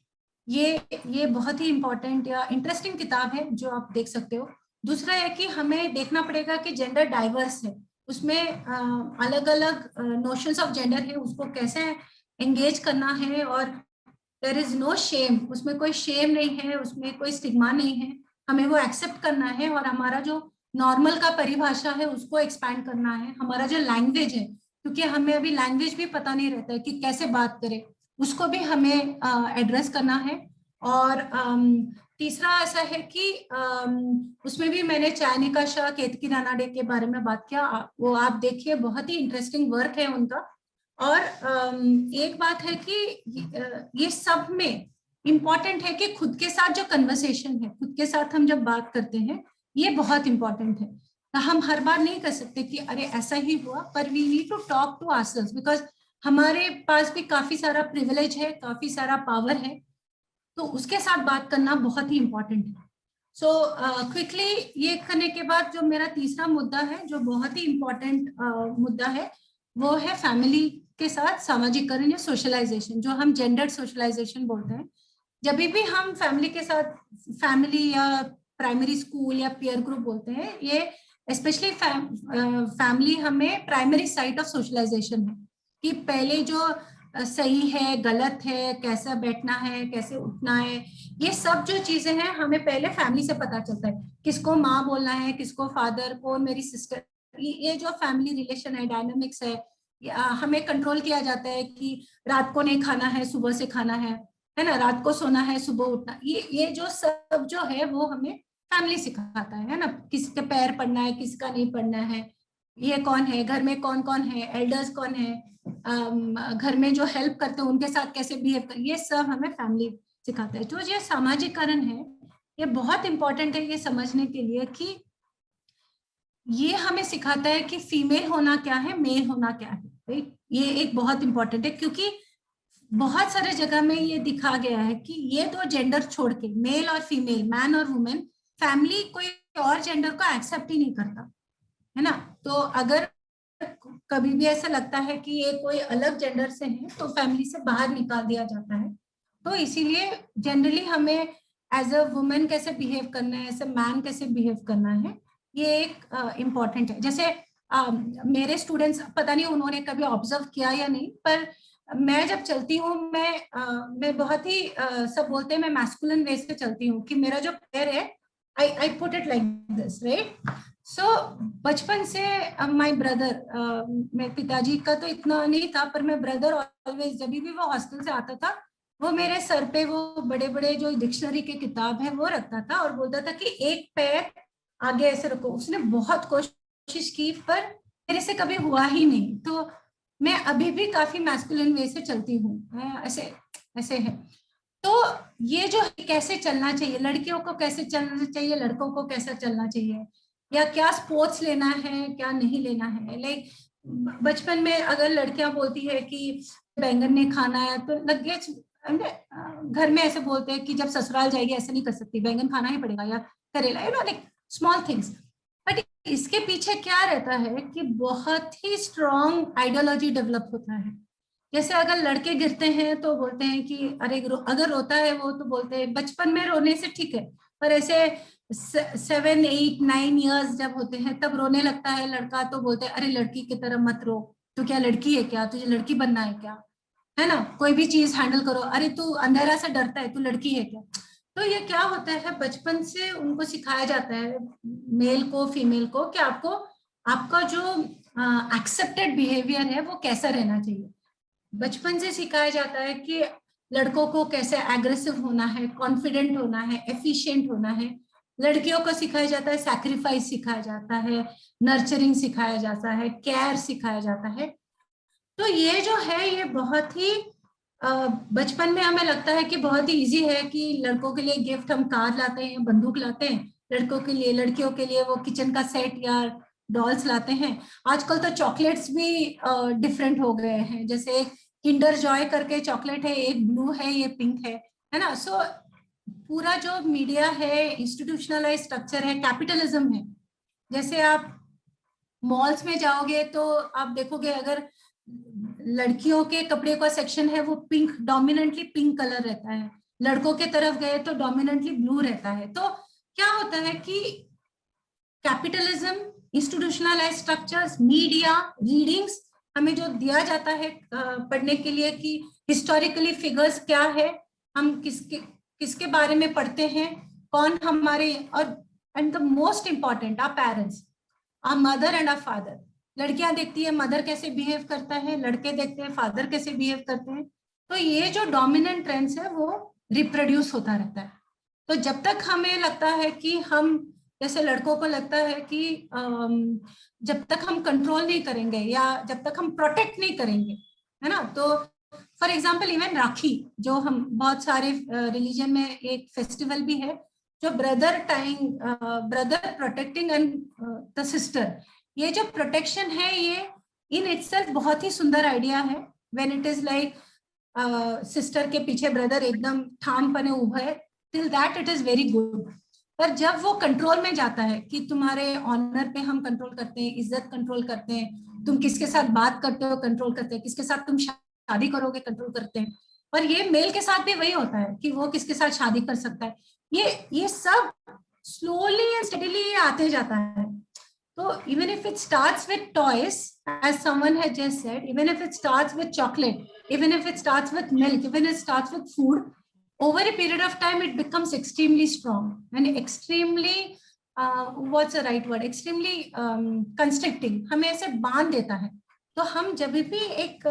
ये बहुत ही इंपॉर्टेंट या इंटरेस्टिंग किताब है जो आप देख सकते हो। दूसरा है कि हमें देखना पड़ेगा कि जेंडर डाइवर्स है, उसमें अलग अलग नोशंस ऑफ जेंडर है, उसको कैसे एंगेज करना है, और देयर इज नो शेम, उसमें कोई शेम नहीं है, उसमें कोई स्टिग्मा नहीं है, हमें वो एक्सेप्ट करना है, और हमारा जो नॉर्मल का परिभाषा है उसको एक्सपैंड करना है। हमारा जो लैंग्वेज है, क्योंकि हमें अभी लैंग्वेज भी पता नहीं रहता है कि कैसे बात करें, उसको भी हमें एड्रेस करना है। और तीसरा ऐसा है कि उसमें भी मैंने चैनिका शाह, केतकी रानाडे के बारे में बात किया, वो आप देखिए, बहुत ही इंटरेस्टिंग वर्क है उनका। और एक बात है कि ये सब में इम्पॉर्टेंट है कि खुद के साथ जो कन्वर्सेशन है, खुद के साथ हम जब बात करते हैं ये बहुत इंपॉर्टेंट है। तो हम हर बार नहीं कर सकते कि अरे ऐसा ही हुआ, पर we need to talk to ourselves, because हमारे पास भी काफी सारा प्रिविलेज है, काफी सारा पावर है, तो उसके साथ बात करना बहुत ही इंपॉर्टेंट है। सो क्विकली ये करने के बाद जो मेरा तीसरा मुद्दा है, जो बहुत ही इंपॉर्टेंट मुद्दा है, वो है फैमिली के साथ सामाजिकरण या सोशलाइजेशन, जो हम जेंडर सोशलाइजेशन बोलते हैं। जब भी हम फैमिली के साथ, फैमिली या प्राइमरी स्कूल या पीयर ग्रुप बोलते हैं, ये स्पेशली फैमिली हमें प्राइमरी साइट ऑफ सोशलाइजेशन है, कि पहले जो सही है गलत है, कैसा बैठना है, कैसे उठना है, ये सब जो चीजें हैं हमें पहले फैमिली से पता चलता है। किसको माँ बोलना है, किसको फादर, कौन मेरी सिस्टर, ये जो फैमिली रिलेशन है, डायनामिक्स है, हमें कंट्रोल किया जाता है कि रात को नहीं खाना है, सुबह से खाना है ना, रात को सोना है, सुबह उठना, ये जो सब जो है वो हमें फैमिली सिखाता है ना। किसके पैर पड़ना है, किसका नहीं पड़ना है, ये कौन है, घर में कौन कौन है, एल्डर्स कौन है, घर में जो हेल्प करते हैं उनके साथ कैसे बिहेव कर, ये सब हमें फैमिली सिखाता है। तो ये सामाजिकरण है, ये बहुत इंपॉर्टेंट है ये समझने के लिए कि ये हमें सिखाता है कि फीमेल होना क्या है, मेल होना क्या है, राइट। ये एक बहुत इंपॉर्टेंट है, क्योंकि बहुत सारे जगह में ये दिखा गया है कि ये दो जेंडर छोड़ के, मेल और फीमेल, मैन और वुमेन, फैमिली कोई और जेंडर को एक्सेप्ट ही नहीं करता है ना। तो अगर कभी भी ऐसा लगता है कि ये कोई अलग जेंडर से है तो फैमिली से बाहर निकाल दिया जाता है। तो इसीलिए जनरली हमें एज अ वुमेन कैसे बिहेव करना है, एज अ मैन कैसे बिहेव करना है, ये एक इम्पॉर्टेंट है। जैसे मेरे स्टूडेंट्स, पता नहीं उन्होंने कभी ऑब्जर्व किया या नहीं, पर मैं जब चलती हूँ, मैं बहुत ही सब बोलते हैं मैं मैस्कुलिन वे से चलती हूँ, कि मेरा जो पैर है I put it like this, right. So बचपन से माय ब्रदर, मेरे पिताजी का तो इतना नहीं था, पर मैं ब्रदर ऑलवेज, जब भी वो हॉस्टल से आता था, वो मेरे सर पे वो बड़े बड़े जो डिक्शनरी के किताब है वो रखता था और बोलता था कि एक पैर आगे ऐसे रखो। उसने बहुत कोशिश की पर मेरे से कभी हुआ ही नहीं। तो मैं अभी भी काफी मैस्कुलिन वे से चलती हूँ, ऐसे है। तो ये जो कैसे चलना चाहिए, लड़कियों को कैसे चलना चाहिए, लड़कों को कैसा चलना चाहिए, या क्या स्पोर्ट्स लेना है, क्या नहीं लेना है। लाइक बचपन में अगर लड़कियां बोलती है कि बैंगन नहीं खाना है, तो लगे घर में ऐसे बोलते हैं कि जब ससुराल जाएगी ऐसे नहीं कर सकती, बैंगन खाना ही पड़ेगा, या करेला, लाइक स्मॉल थिंग्स। बट इसके पीछे क्या रहता है कि बहुत ही स्ट्रॉन्ग आइडियोलॉजी डेवलप होता है। जैसे अगर लड़के गिरते हैं तो बोलते हैं कि अरे अगर रोता है वो, तो बोलते हैं बचपन में रोने से ठीक है, पर ऐसे 7, 8, 9 ईयर्स जब होते हैं तब रोने लगता है लड़का, तो बोलते हैं अरे लड़की की तरह मत रो, तू क्या लड़की है क्या, तुझे लड़की बनना है क्या, है ना। कोई भी चीज हैंडल करो, अरे तू अंधेरा से डरता है, तू लड़की है क्या। तो ये क्या होता है, बचपन से उनको सिखाया जाता है, मेल को फीमेल को, कि आपको आपका जो एक्सेप्टेड बिहेवियर है वो कैसा रहना चाहिए। बचपन से सिखाया जाता है कि लड़कों को कैसे एग्रेसिव होना है, कॉन्फिडेंट होना है, एफिशिएंट होना है। लड़कियों को सिखाया जाता है सैक्रिफाइस सिखाया जाता है, नर्चरिंग सिखाया जाता है, केयर सिखाया जाता है। तो ये जो है ये बहुत ही बचपन में हमें लगता है कि बहुत ही इजी है कि लड़कों के लिए गिफ्ट हम कार लाते हैं, बंदूक लाते हैं, लड़कों के लिए, लड़कियों के लिए वो किचन का सेट या डॉल्स लाते हैं। आजकल तो चॉकलेट्स भी डिफरेंट हो गए हैं, जैसे किंडर जॉय करके चॉकलेट है, एक ब्लू है, ये पिंक है ना। सो पूरा जो मीडिया है, इंस्टीट्यूशनलाइज स्ट्रक्चर है, कैपिटलिज्म है। जैसे आप मॉल्स में जाओगे तो आप देखोगे, अगर लड़कियों के कपड़े का सेक्शन है वो पिंक, डोमिनेंटली पिंक कलर रहता है, लड़कों के तरफ गए तो डोमिनेंटली ब्लू रहता है। तो क्या होता है कि capitalism, institutionalise structures, media, readings, हमें जो दिया जाता है पढ़ने के लिए कि हिस्टोरिकली फिगर्स क्या है, हम किसके बारे में पढ़ते हैं, कौन हमारे, और and the most important our parents, our mother and our father. लड़कियां देखती है मदर कैसे बिहेव करता है, लड़के देखते हैं फादर कैसे बिहेव करते हैं। तो ये जो डोमिनेंट ट्रेंड्स है वो रिप्रोड्यूस होता रहता है। तो जब तक हमें लगता है कि हम, जैसे लड़कों को लगता है कि जब तक हम कंट्रोल नहीं करेंगे या जब तक हम प्रोटेक्ट नहीं करेंगे, है ना। तो फॉर एग्जाम्पल इवन राखी, जो हम बहुत सारे रिलीजन में एक फेस्टिवल भी है जो brother protecting and the sister, ये जो प्रोटेक्शन है ये इन इटसेल्फ बहुत ही सुंदर आइडिया है. When it is like sister के पीछे ब्रदर एकदम ठामपने उभा है, till that it is very good. पर जब वो कंट्रोल में जाता है कि तुम्हारे ऑनर पे हम कंट्रोल करते हैं, इज्जत कंट्रोल करते हैं, तुम किसके साथ बात करते हो कंट्रोल करते हैं, किसके साथ तुम शादी करोगे कंट्रोल करते हैं. और ये मेल के साथ भी वही होता है कि वो किसके साथ शादी कर सकता है. ये सब स्लोली एंड स्टेडीली आते जाता है. तो even if it starts with toys, as someone has just said, even if it starts with chocolate, even if it starts with milk, even if it starts with food, over a period of time it becomes extremely strong and extremely what's the right word, extremely constricting. हमें ऐसे बांध देता है. तो हम जब भी एक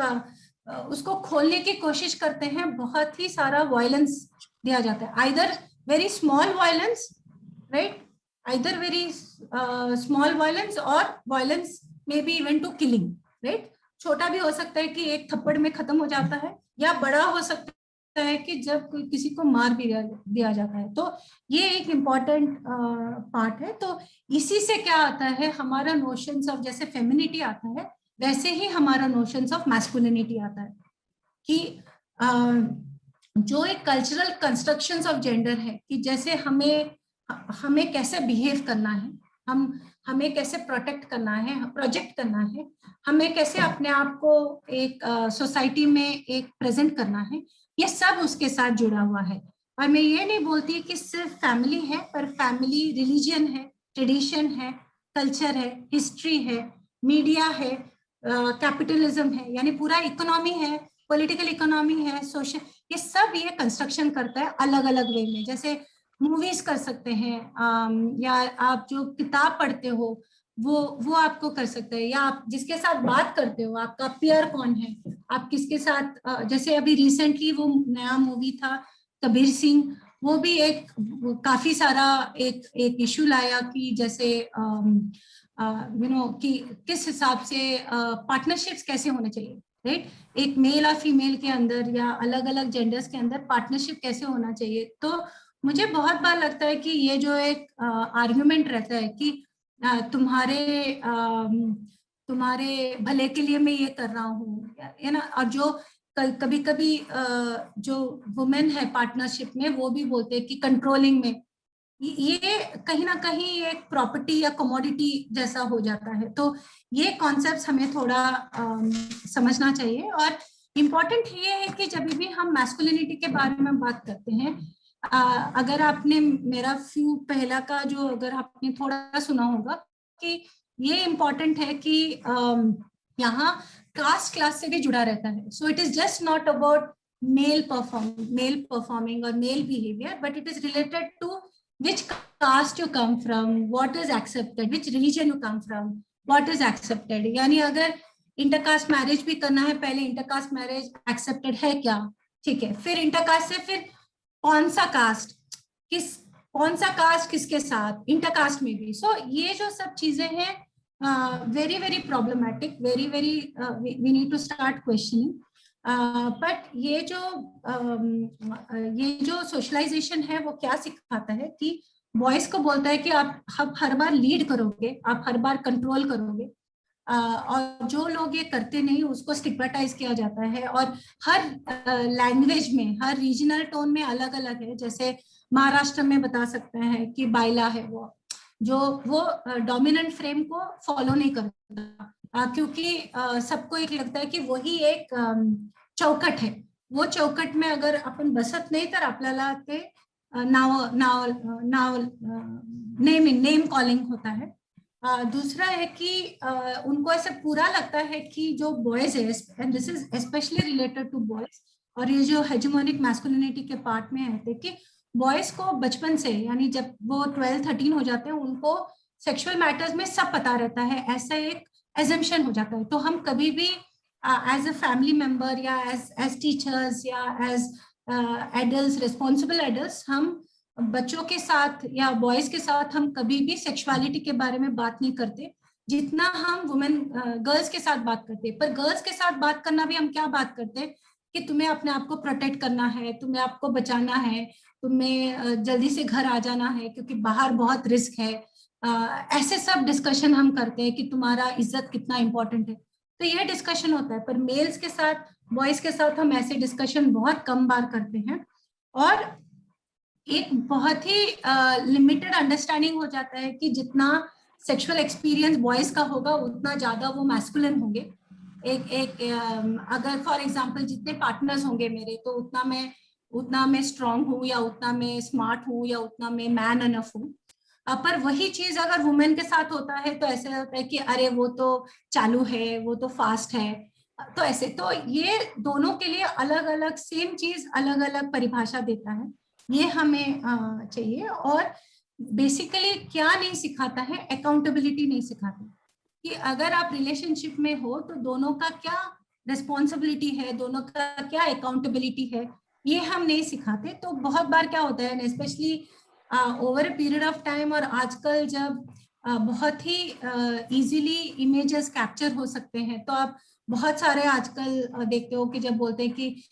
उसको खोलने की कोशिश करते हैं, बहुत ही सारा वायलेंस दिया जाता है. either very small violence, right, either very small violence or violence maybe even to killing, right. छोटा भी हो सकता है कि एक थप्पड़ में खत्म हो जाता है, या बड़ा हो सकता है कि जब कोई किसी को मार भी दिया जाता है. तो ये एक इम्पॉर्टेंट पार्ट है. तो इसी से क्या आता है, हमारा नोशंस ऑफ जैसे फेमिनिटी आता है, वैसे ही हमारा नोशंस ऑफ मैस्कुलिनिटी आता है. कि जो एक कल्चरल कंस्ट्रक्शंस ऑफ जेंडर है, कि जैसे हमें कैसे बिहेव करना है, हमें कैसे प्रोटेक्ट करना है, प्रोजेक्ट करना है, हमें कैसे अपने आप को एक सोसाइटी में एक प्रेजेंट करना है, ये सब उसके साथ जुड़ा हुआ है. और मैं ये नहीं बोलती कि सिर्फ फैमिली है, पर फैमिली रिलीजन है, ट्रेडिशन है, कल्चर है, हिस्ट्री है, मीडिया है, कैपिटलिज्म है, यानी पूरा इकोनॉमी है, पॉलिटिकल इकोनॉमी है, सोशल, ये सब ये कंस्ट्रक्शन करता है अलग अलग वे में. जैसे मूवीज कर सकते हैं, या आप जो किताब पढ़ते हो वो आपको कर सकते हैं, या आप जिसके साथ बात करते हो, आपका पीयर कौन है, आप किसके साथ, जैसे अभी रिसेंटली वो नया मूवी था कबीर सिंह, वो भी एक काफी सारा एक इशू लाया कि जैसे कि किस हिसाब से पार्टनरशिप्स कैसे होने चाहिए, राइट. एक मेल और फीमेल के अंदर या अलग अलग जेंडर्स के अंदर पार्टनरशिप कैसे होना चाहिए. तो मुझे बहुत बार लगता है कि ये जो एक आर्ग्यूमेंट रहता है कि तुम्हारे भले के लिए मैं ये कर रहा हूँ, है ना. और जो कभी कभी जो वुमेन है पार्टनरशिप में, वो भी बोलते हैं कि कंट्रोलिंग में, ये कहीं ना कहीं एक प्रॉपर्टी या कमोडिटी जैसा हो जाता है. तो ये कॉन्सेप्ट्स हमें थोड़ा समझना चाहिए. और इम्पोर्टेंट ये है कि जब भी हम मैस्कुलिनिटी के बारे में बात करते हैं, अगर आपने मेरा फ्यू पहला का जो अगर आपने थोड़ा सुना होगा, कि ये इम्पोर्टेंट है कि यहाँ कास्ट क्लास से भी जुड़ा रहता है. So it is just not about male performing और male behaviour, but it is related to which caste you come from, what is accepted, which religion you come from, what is accepted. यानी अगर intercaste marriage भी करना है, पहले intercaste marriage accepted है क्या, ठीक है, फिर इंटरकास्ट से फिर कौन सा कास्ट किसके साथ, इंटरकास्ट में भी. सो ये जो सब चीजें हैं very very problematic, very very we need to start questioning. But ये जो सोशलाइजेशन है वो क्या सिखाता है कि बॉयज को बोलता है कि आप हर बार लीड करोगे, आप हर बार कंट्रोल करोगे, और जो लोग ये करते नहीं उसको स्टिग्मेटाइज किया जाता है. और हर लैंग्वेज में, हर रीजनल टोन में अलग अलग है. जैसे महाराष्ट्र में बता सकते हैं कि बाइला है वो डोमिनेंट फ्रेम को फॉलो नहीं करता, क्योंकि सबको एक लगता है कि वही एक चौकट है. वो चौकट में अगर आपण बसत नाही तर आपल्याला ते नाव नेम कॉलिंग होता है. दूसरा है कि उनको ऐसे पूरा लगता है कि जो बॉयज है, and this is specially related to boys, और ये जो हेजेमोनिक मैस्कुलिनिटी के पार्ट में है कि बॉयज को बचपन से, यानी जब वो 12-13 हो जाते हैं, उनको सेक्सुअल मैटर्स में सब पता रहता है, ऐसा एक एजम्पशन हो जाता है. तो हम कभी भी एज अ फैमिली मेंबर या एज टीचर्स या एज एडल्ट्स, रिस्पॉन्सिबल एडल्ट्स, हम बच्चों के साथ या बॉयज के साथ हम कभी भी सेक्सुअलिटी के बारे में बात नहीं करते जितना हम वुमेन गर्ल्स के साथ बात करते. पर गर्ल्स के साथ बात करना भी हम क्या बात करते हैं कि तुम्हें अपने आप को प्रोटेक्ट करना है, तुम्हें आपको बचाना है, तुम्हें जल्दी से घर आ जाना है क्योंकि बाहर बहुत रिस्क है। ऐसे सब डिस्कशन हम करते हैं कि तुम्हारा इज्जत कितना इंपॉर्टेंट है, तो ये डिस्कशन होता है। पर मेल्स के साथ, बॉयज के साथ हम ऐसे डिस्कशन बहुत कम बार करते हैं, और एक बहुत ही लिमिटेड अंडरस्टैंडिंग हो जाता है कि जितना सेक्सुअल एक्सपीरियंस बॉयज का होगा उतना ज्यादा वो मैस्कुलिन होंगे। अगर फॉर एग्जांपल जितने पार्टनर्स होंगे मेरे, तो उतना मैं स्ट्रांग हूँ, या उतना मैं स्मार्ट हूँ, या उतना मैं मैन एनफ हूँ। पर वही चीज अगर वुमेन के साथ होता है तो ऐसा होता है कि अरे वो तो चालू है, वो तो फास्ट है। तो ऐसे, तो ये दोनों के लिए अलग अलग सेम चीज अलग अलग परिभाषा देता है, ये हमें चाहिए। और बेसिकली क्या नहीं सिखाता है, अकाउंटेबिलिटी नहीं सिखाता कि अगर आप रिलेशनशिप में हो तो दोनों का क्या रिस्पॉन्सिबिलिटी है, दोनों का क्या अकाउंटेबिलिटी है, ये हम नहीं सिखाते। तो बहुत बार क्या होता है, specially over a period of time, और आजकल जब बहुत ही इजीली इमेजेस कैप्चर हो सकते हैं, तो आप बहुत सारे आजकल देखते हो कि जब बोलते हैं कि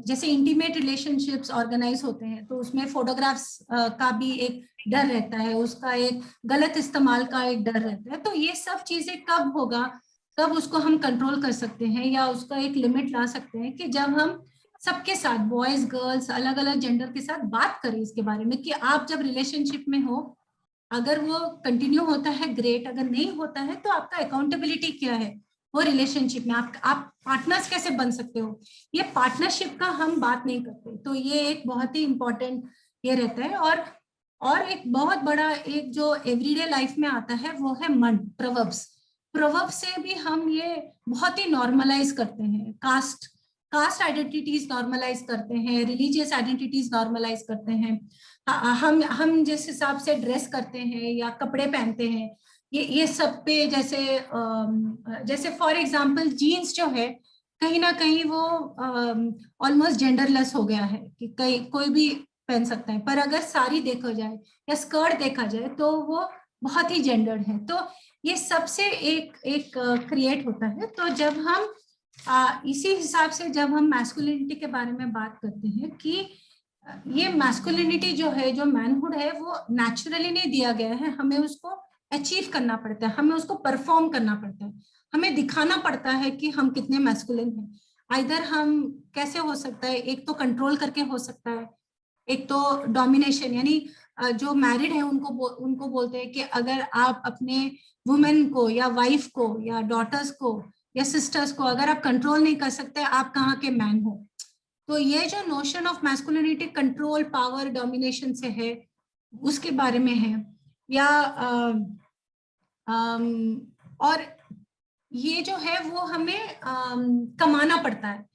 जैसे इंटीमेट रिलेशनशिप्स ऑर्गेनाइज होते हैं तो उसमें फोटोग्राफ्स का भी एक डर रहता है, उसका एक गलत इस्तेमाल का एक डर रहता है। तो ये सब चीजें कब होगा, कब उसको हम कंट्रोल कर सकते हैं या उसका एक लिमिट ला सकते हैं, कि जब हम सबके साथ, बॉयज गर्ल्स अलग अलग जेंडर के साथ बात करें इसके बारे में कि आप जब रिलेशनशिप में हो, अगर वो कंटिन्यू होता है ग्रेट, अगर नहीं होता है तो आपका अकाउंटेबिलिटी क्या है वो रिलेशनशिप में, आप पार्टनर्स कैसे बन सकते हो। ये पार्टनरशिप का हम बात नहीं करते, तो ये एक बहुत ही इंपॉर्टेंट ये रहता है। और एक बहुत बड़ा एक जो एवरीडे लाइफ में आता है वो है मन, प्रोवर्ब्स से भी हम ये बहुत ही नॉर्मलाइज करते हैं, कास्ट आइडेंटिटीज नॉर्मलाइज करते हैं, रिलीजियस आइडेंटिटीज नॉर्मलाइज करते हैं। हम जिस हिसाब से ड्रेस करते हैं या कपड़े पहनते हैं, ये सब पे जैसे फॉर एग्जांपल जीन्स जो है, कहीं ना कहीं वो ऑलमोस्ट जेंडरलेस हो गया है कि कोई भी पहन सकता है। पर अगर साड़ी देखा जाए या स्कर्ट देखा जाए तो वो बहुत ही जेंडर्ड है। तो ये सबसे एक क्रिएट होता है। तो जब हम इसी हिसाब से जब हम मैस्कुलिनिटी के बारे में बात करते हैं कि ये मैस्कुलिनिटी जो है, जो मैनहुड है, वो नेचुरली नहीं दिया गया है, हमें उसको अचीव करना पड़ता है, हमें उसको परफॉर्म करना पड़ता है, हमें दिखाना पड़ता है कि हम कितने मैस्कुलिन हैं। आइदर हम कैसे हो सकता है, एक तो कंट्रोल करके हो सकता है, एक तो डोमिनेशन, यानी जो मैरिड है उनको बोलते हैं कि अगर आप अपने वुमेन को या वाइफ को या डॉटर्स को या सिस्टर्स को अगर आप कंट्रोल नहीं कर सकते, आप कहाँ के मैन हो। तो ये जो notion of masculinity control, power, domination से है, उसके बारे में है। या और ये जो है वो हमें कमाना पड़ता है,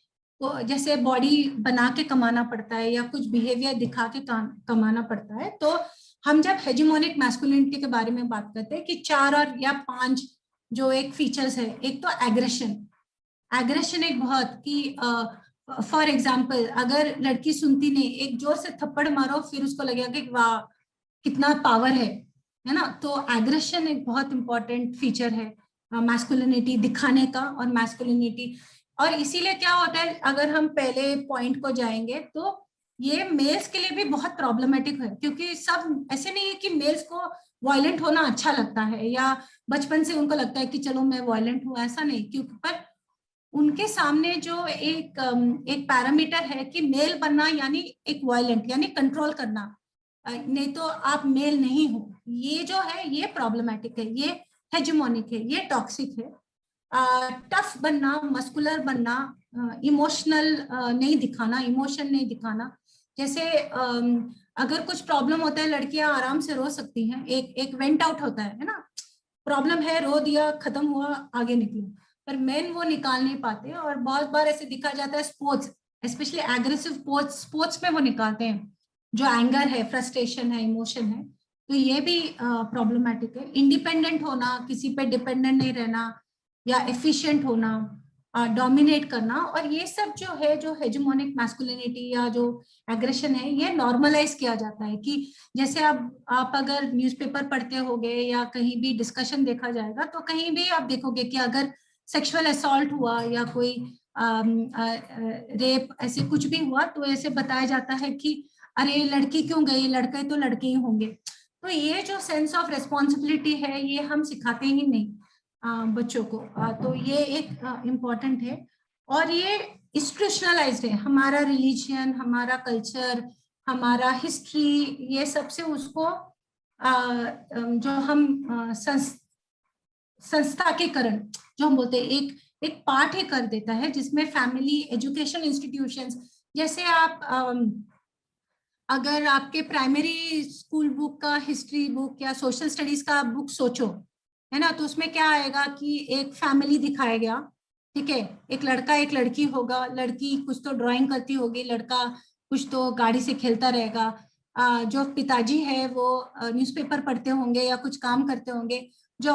तो जैसे बॉडी बना के कमाना पड़ता है या कुछ बिहेवियर दिखा के कमाना पड़ता है। तो हम जब हेजेमोनिक मैस्कुलिनिटी के बारे में बात करते हैं कि 4 और या 5 जो एक फीचर्स है, एक तो एग्रेशन एक बहुत कि फॉर एग्जाम्पल अगर लड़की सुनती नहीं, एक जोर से थप्पड़ मारो, फिर उसको लगेगा कि वाह कितना पावर है ना। तो एग्रेशन एक बहुत इंपॉर्टेंट फीचर है मैस्कुलिनिटी दिखाने का और मैस्कुलिनिटी। और इसीलिए क्या होता है, अगर हम पहले पॉइंट को जाएंगे तो ये मेल्स के लिए भी बहुत प्रॉब्लमेटिक है, क्योंकि सब ऐसे नहीं है कि मेल्स को वायलेंट होना अच्छा लगता है या बचपन से उनको लगता है कि चलो मैं वायलेंट हूँ, ऐसा नहीं। क्योंकि पर उनके सामने जो एक पैरामीटर है कि मेल बनना यानी एक वायलेंट, यानी कंट्रोल करना, नहीं तो आप मेल नहीं हो, ये जो है ये प्रॉब्लमेटिक है, ये हेजेमोनिक है, ये टॉक्सिक है। टफ बनना, मस्कुलर बनना, इमोशनल नहीं दिखाना, इमोशन नहीं दिखाना। जैसे अगर कुछ प्रॉब्लम होता है, लड़कियां आराम से रो सकती हैं, एक वेंट आउट होता है ना, प्रॉब्लम है, रो दिया, खत्म हुआ, आगे निकलो। पर मेन वो निकाल नहीं पाते, और बहुत बार ऐसे दिखा जाता है स्पोर्ट्स, स्पेशली एग्रेसिव स्पोर्ट्स में वो निकालते हैं, जो एंगर है, फ्रस्ट्रेशन है, इमोशन है। तो ये भी प्रॉब्लमेटिक है। इंडिपेंडेंट होना, किसी पे डिपेंडेंट नहीं रहना, या एफिशिएंट होना, डोमिनेट करना, और ये सब जो है, जो हेजेमोनिक मैस्कुलिनिटी या जो एग्रेशन है, ये नॉर्मलाइज किया जाता है। कि जैसे आप अगर न्यूज़पेपर पढ़ते होगे या कहीं भी डिस्कशन देखा जाएगा, तो कहीं भी आप देखोगे कि अगर सेक्सुअल असॉल्ट हुआ या कोई रेप ऐसे कुछ भी हुआ तो ऐसे बताया जाता है कि अरे लड़की क्यों गई, लड़के तो लड़के ही होंगे। तो ये जो सेंस ऑफ रिस्पॉन्सिबिलिटी है ये हम सिखाते ही नहीं बच्चों को। तो ये एक इम्पॉर्टेंट है और ये इंस्टीट्यूशनलाइज्ड है। हमारा रिलीजियन, हमारा कल्चर, हमारा हिस्ट्री, ये सबसे उसको जो हम संस्था के करण जो हम बोलते हैं एक पार्ट ही कर देता है, जिसमें फैमिली, एजुकेशन इंस्टीट्यूशंस, जैसे आप अगर आपके प्राइमरी स्कूल बुक का हिस्ट्री बुक या सोशल स्टडीज का बुक सोचो, है ना, तो उसमें क्या आएगा कि एक फैमिली दिखाया गया, ठीक है, एक लड़का एक लड़की होगा, लड़की कुछ तो ड्राइंग करती होगी, लड़का कुछ तो गाड़ी से खेलता रहेगा, जो पिताजी है वो न्यूज़पेपर पढ़ते होंगे या कुछ काम करते होंगे, जो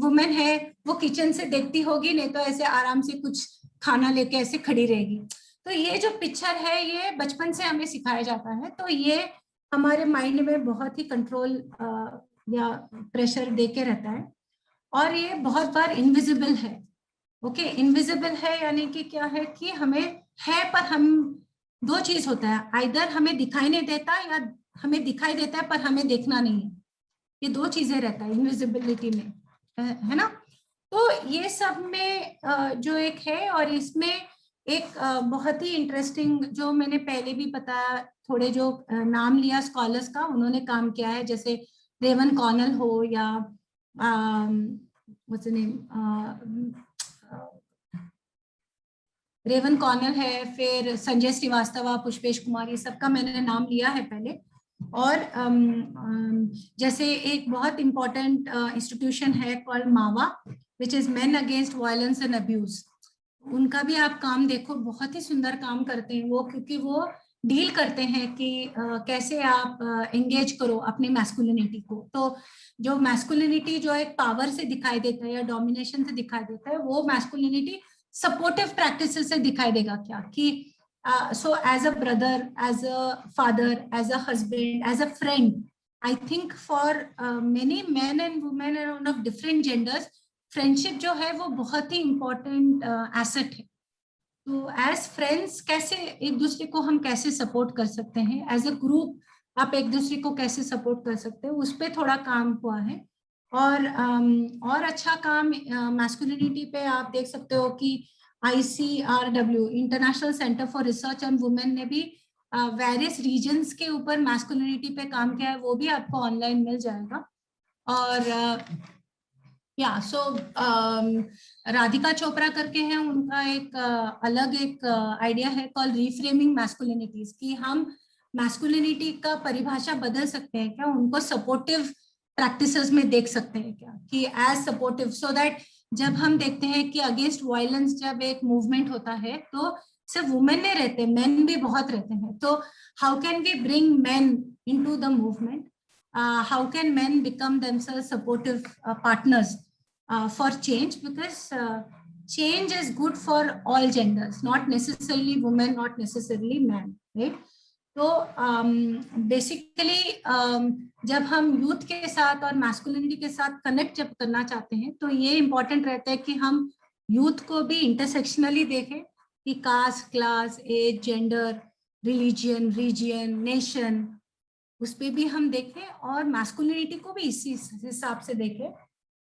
वुमेन है वो किचन से देखती होगी, नहीं तो ऐसे आराम से कुछ खाना लेके ऐसे खड़ी रहेगी। तो ये जो पिक्चर है ये बचपन से हमें सिखाया जाता है, तो ये हमारे माइंड में बहुत ही कंट्रोल या प्रेशर दे के रहता है। और ये बहुत बार इनविजिबल है। ओके, इनविजिबल है यानी कि क्या है कि हमें है पर हम, दो चीज होता है, आइदर हमें दिखाई नहीं देता या हमें दिखाई देता है पर हमें देखना नहीं है। ये दो चीजें रहता है इनविजिबिलिटी में, है ना। तो ये सब में जो एक है, और इसमें एक बहुत ही इंटरेस्टिंग जो मैंने पहले भी बताया, थोड़े जो नाम लिया स्कॉलर्स का, उन्होंने काम किया है, जैसे रेवन कॉर्नल हो या रेवन कॉर्नल है, फिर संजय श्रीवास्तव, पुष्पेश कुमार, ये सबका मैंने नाम लिया है पहले। और जैसे एक बहुत इम्पोर्टेंट इंस्टीट्यूशन है कॉल्ड मावा, which is main against violence and abuse. उनका भी आप काम देखो, बहुत ही सुंदर काम करते हैं वो, क्योंकि वो डील करते हैं कि कैसे आप एंगेज करो अपनी मैस्कुलिनिटी को। तो जो मैस्कुलिनिटी जो एक पावर से दिखाई देता है या डोमिनेशन से दिखाई देता है, वो मैस्कुलिनिटी सपोर्टिव प्रैक्टिसेस से दिखाई देगा क्या कि so as a brother, as a father, as a husband, as a friend, I think for many men and women and of different genders, friendship जो है वो बहुत ही important asset है। तो as friends कैसे एक दूसरे को हम कैसे सपोर्ट कर सकते हैं, as a group आप एक दूसरे को कैसे सपोर्ट कर सकते हैं, उस पर थोड़ा काम हुआ है। और अच्छा काम मैस्कुलिनिटी पे आप देख सकते हो कि ICRW, international centre for research on women, ने भी वेरियस रीजन्स के ऊपर मैस्कुलिनिटी पे काम किया है, वो भी आपको ऑनलाइन मिल जाएगा। और या सो राधिका चोपड़ा करके हैं, उनका एक अलग एक आइडिया है कॉल रिफ्रेमिंग मैस्कुलिनिटीज, कि हम मैस्कुलिनिटी का परिभाषा बदल सकते हैं क्या, उनको सपोर्टिव प्रैक्टिसेस में देख सकते हैं क्या, कि एज सपोर्टिव, सो दैट जब हम देखते हैं कि अगेंस्ट वायलेंस जब एक मूवमेंट होता है तो सिर्फ वुमेन नहीं रहते, मेन भी बहुत रहते हैं। तो how can we bring men into the movement, how can men become themselves supportive partners for change, because change is good for all genders, not necessarily women, not necessarily men, right? तो basically जब हम youth के साथ और masculinity के साथ connect जब करना चाहते हैं, तो ये इम्पोर्टेंट रहता है कि हम यूथ को भी इंटरसेक्शनली देखें, कि caste, class, age, gender, religion, region, nation, उस पर भी हम देखें, और मैस्कुलिनिटी को भी इसी हिसाब से देखें।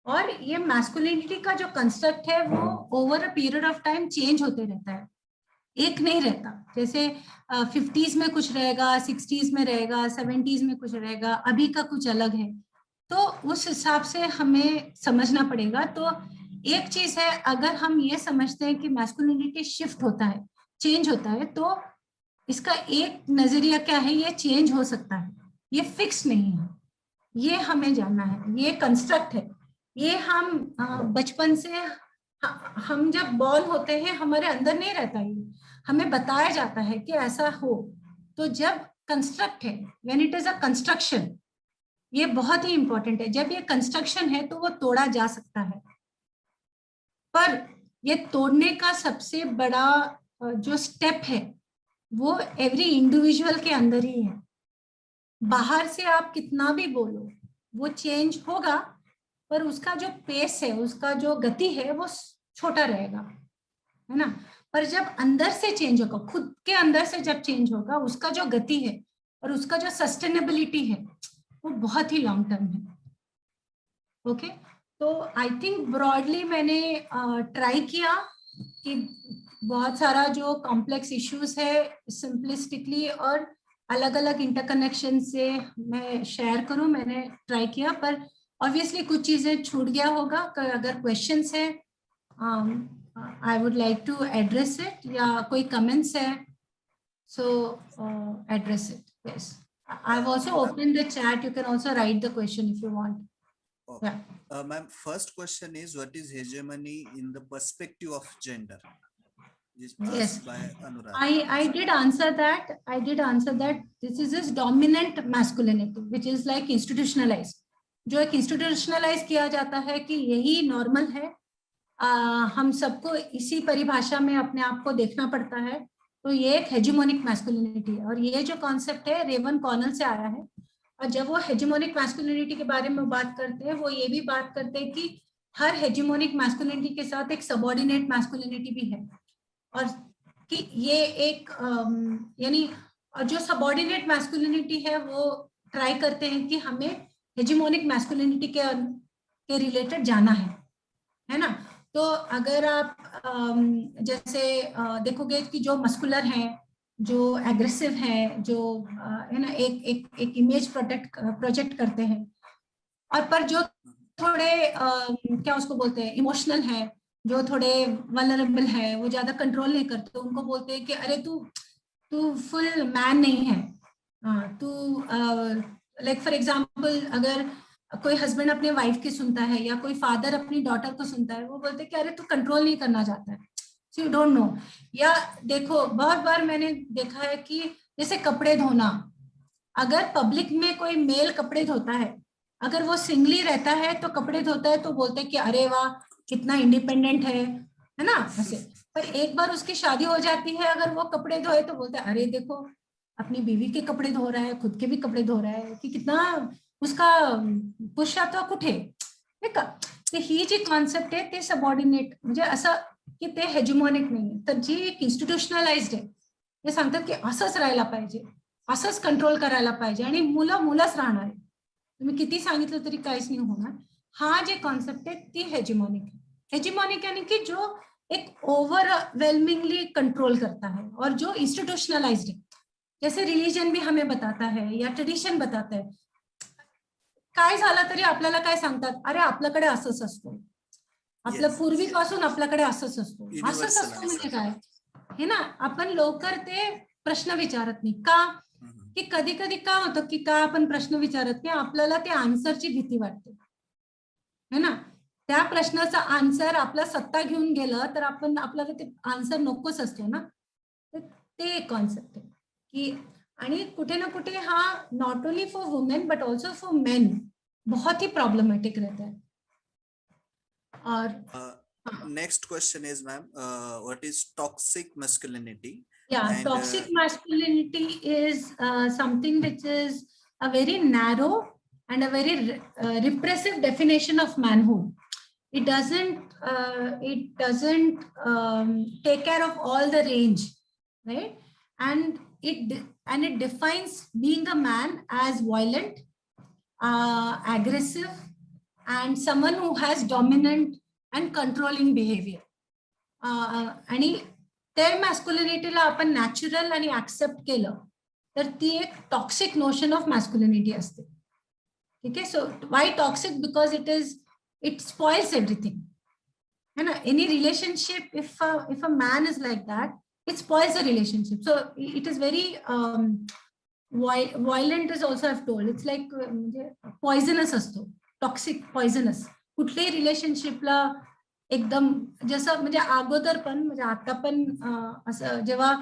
और ये मैस्कुलिनिटी का जो कंस्ट्रक्ट है वो over a period of time change होते रहता है, एक नहीं रहता। जैसे 50s में कुछ रहेगा, 60s में रहेगा, 70s में कुछ रहेगा, अभी का कुछ अलग है। तो उस हिसाब से हमें समझना पड़ेगा। तो एक चीज है, अगर हम ये समझते हैं कि मैस्कुलिनिटी शिफ्ट होता है, चेंज होता है, तो इसका एक नजरिया क्या है, ये चेंज हो सकता है, ये फिक्स नहीं है, ये हमें जानना है। ये कंस्ट्रक्ट है, ये हम बचपन से, हम जब बॉर्न होते हैं हमारे अंदर नहीं रहता, ये हमें बताया जाता है कि ऐसा हो। तो जब कंस्ट्रक्ट है, when it is a construction, ये बहुत ही इंपॉर्टेंट है। जब ये कंस्ट्रक्शन है तो वो तोड़ा जा सकता है, पर ये तोड़ने का सबसे बड़ा जो स्टेप है वो एवरी इंडिविजुअल के अंदर ही है। बाहर से आप कितना भी बोलो, वो चेंज होगा, पर उसका जो पेस है, उसका जो गति है वो छोटा रहेगा, है ना। पर जब अंदर से चेंज होगा, खुद के अंदर से जब चेंज होगा, उसका जो गति है और उसका जो सस्टेनेबिलिटी है वो बहुत ही लॉन्ग टर्म है. ओके, तो आई थिंक ब्रॉडली मैंने ट्राई किया कि बहुत सारा जो कॉम्प्लेक्स इश्यूज है सिंपलिस्टिकली और अलग अलग इंटरकनेक्शन से मैं शेयर करूं. मैंने ट्राई किया, पर ऑब्वियसली कुछ चीजें छूट गया होगा. अगर क्वेश्चंस है I would like to address it, या कोई कमेंट्स है so address it. Yes, I have also open the chat, you can also write the question if you want. Okay. Ma'am, first question is, what is hegemony in the perspective of gender? Is asked Yes. by Anuradha. I did answer that. I did answer that. This is dominant masculinity, which is like institutionalized. जो एक institutionalize किया जाता है कि यही normal है. हम सबको इसी परिभाषा में अपने आप को देखना पड़ता है. तो ये एक hegemonic masculinity है. और ये जो concept है रेवन कॉर्नल से आया है. और जब वो हेजिमोनिक मैस्कुलिनिटी के बारे में बात करते हैं, वो ये भी बात करते हैं कि हर हेजिमोनिक मैस्कुलिनिटी के साथ एक सबऑर्डिनेट मैस्कुलिनिटी भी है, और कि ये एक यानी जो सबऑर्डिनेट मैस्कुलिनिटी है वो ट्राई करते हैं कि हमें हेजिमोनिक मैस्कुलिनिटी के रिलेटेड जाना है ना. तो अगर आप जैसे देखोगे कि जो मस्कुलर हैं, जो एग्रेसिव है, जो है ना एक इमेज प्रोजेक्ट करते हैं, और पर जो थोड़े क्या उसको बोलते हैं इमोशनल है, जो थोड़े वल्नरेबल है, वो ज्यादा कंट्रोल नहीं करते, तो उनको बोलते हैं कि अरे तू फुल मैन नहीं है. तू लाइक फॉर एग्जांपल अगर कोई हस्बैंड अपने वाइफ की सुनता है या कोई फादर अपनी डॉटर को सुनता है, वो बोलते हैं कि अरे तू कंट्रोल नहीं करना चाहता है, सो यू डोंट नो. या देखो बहुत बार मैंने देखा है कि जैसे कपड़े धोना, अगर पब्लिक में कोई मेल कपड़े धोता है, अगर वो सिंगली रहता है तो कपड़े धोता है तो बोलते हैं कि अरे वाह कितना इंडिपेंडेंट है ना, ऐसे. पर एक बार उसकी शादी हो जाती है, अगर वो कपड़े धोए तो बोलते हैं अरे देखो अपनी बीवी के कपड़े धो रहा है, खुद के भी कपडे धो रहा है, की कितना उसका पुरुषत्व कुठे. ही जी कॉन्सेप्ट आहे ते सबऑर्डिनेट, म्हणजे असं की ते हेजिमॉनिक नाहीये. तर जी एक इन्स्टिट्यूशनलाइज्ड आहे, ते सांगतात की असंच राहायला पाहिजे, असंच कंट्रोल करायला पाहिजे, आणि मुलंच राहणार आहे, तुम्ही किती सांगितलं तरी काहीच नाही होणार. हा जे कॉन्सेप्ट आहे ती हेजिमॉनिक आहे. हेजिमॉनिक यानी कि जो एक ओवरवेलमिंगली कंट्रोल करता है और जो इंस्टीट्यूशनलाइज्ड है, जैसे रिलीजन भी हमें बताता है या ट्रेडिशन बताता है. काय झालं तरी आपल्याला काय सांगतात, अरे आपल्याकडे असंच असतो, आपलं पूर्वीपासून आपल्याकडे असंच असतो. असंच असतो म्हणजे काय हे ना, आपण लवकर ते प्रश्न विचारत नाही का, की कधी कधी का होतं की का आपण प्रश्न विचारत नाही, आपल्याला ते आन्सरची भीती वाटते है ना. त्या प्रश्नाचा आन्सर आपला सत्ता घेऊन गेलं तर आपण आपल्याला ते आन्सर नकोच असतो ना. ते एक कॉन्सेप्ट आहे की, आणि कुठे ना कुठे हा not only for women but also for main बहुत ही प्रॉब्लमेटिक रहता है. और next question is, ma'am, what is toxic masculinity? Yeah, and, toxic masculinity is something which is a very narrow and a very repressive definition of manhood. It doesn't take care of all the range, right? And it defines being a man as violent, aggressive, and someone who has dominant and controlling behavior. आणि ते मॅस्क्युलिनिटीला आपण natural आणि accept केलं तर ती एक toxic notion of मॅस्क्युलिनिटी असते. ठीक आहे. So why toxic? Because it spoils everything है ना. Any relationship if a man is like that, it spoils the relationship. So it is very violent is also I've told. It's like म्हणजे poisonous असतो, toxic poisonous. कुठल्याही रिलेशनशिपला एकदम जसं म्हणजे अगोदर पण म्हणजे आता पण असं जेव्हा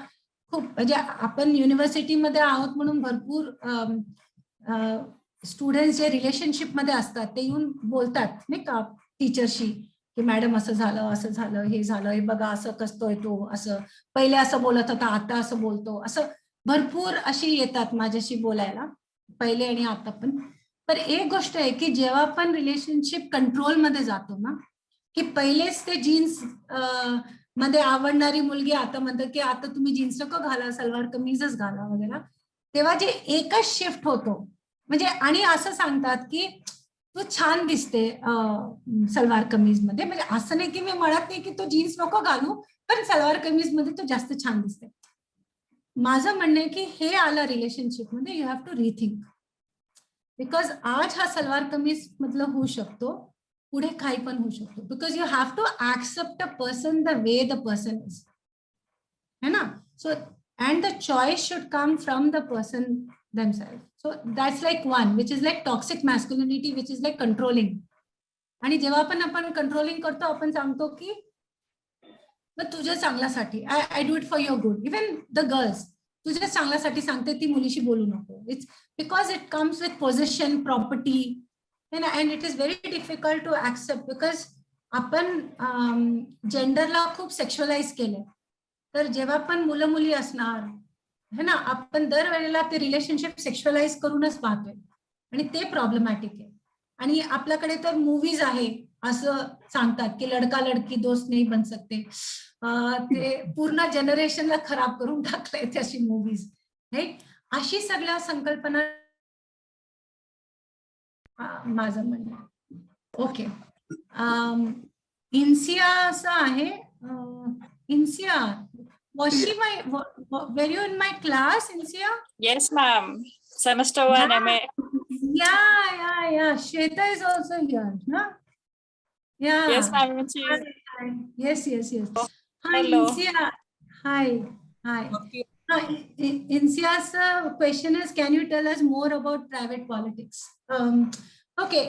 खूप म्हणजे आपण युनिव्हर्सिटीमध्ये आहोत म्हणून भरपूर स्टुडंट्स जे रिलेशनशिप मध्ये असतात ते येऊन बोलतात नाही का टीचरशी की मॅडम असं झालं हे झालं, हे बघा असं कसतोय तो, असं पहिले असं बोलत होता आता असं बोलतो, असं भरपूर अशी येतात माझ्याशी बोलायला पहिले आणि आता पण. तर एक गोष्ट आहे की जेव्हा आपण रिलेशनशिप कंट्रोल मध्ये जातो ना, की पहिलेच ते जीन्स मध्ये आवडणारी मुलगी आता म्हणतात की आता तुम्ही जीन्स नको घाला, सलवार कमीजच घाला वगैरे, तेव्हा जे एकच शिफ्ट होतो म्हणजे, आणि असं सांगतात की तू छान दिसते सलवार कमीज मध्ये, म्हणजे असं नाही की मी म्हणत नाही की तू जीन्स नको घालू, पण सलवार कमीज मध्ये तू जास्त छान दिसते. माझं म्हणणं आहे की हे आलं रिलेशनशिप मध्ये, you have to rethink. Because आज हा सलवार कमीज मधलं होऊ शकतो, पुढे काही पण होऊ शकतो. Because you have to accept a person the way the person is, है ना. सो and the choice should come from the person themselves. So that's like one, which is like toxic masculinity, which is like controlling. आणि जेव्हा पण आपण controlling करतो, आपण सांगतो की मग तुझ्या चांगल्यासाठी, I do it for your good. Even the girls तुझ्या चांगल्यासाठी सांगते, ती मुलीशी बोलू नको. It's because it comes with position, property, and it is very difficult to accept. Because आपण जेंडरला खूप सेक्शुअलाइज केलंय. तर जेव्हा पण मुलं मुली असणार है ना, आपण दरवेळेला ते रिलेशनशिप सेक्शुअलाइज करूनच पाहतोय, आणि ते प्रॉब्लेमॅटिक आहे. आणि आपल्याकडे तर मूवीज आहे असं सांगतात की लडका लडकी दोस्त नाही बन सकते. ते पूर्ण जनरेशनला खराब करून टाकलंय तशी मूवीज, राईट. अशी सगळ्या संकल्पना माझं म्हणणं. ओके, इन्सिया असं आहे. इन्सिया, was she were you in my class, Insia? Yes, ma'am. Semester 1 MA. Yeah. Shweta is also here, no? Yeah. Yes, ma'am. Hi. Yes. Hi, Hello. Insia. Hi. Insia's question is, can you tell us more about private politics? Okay,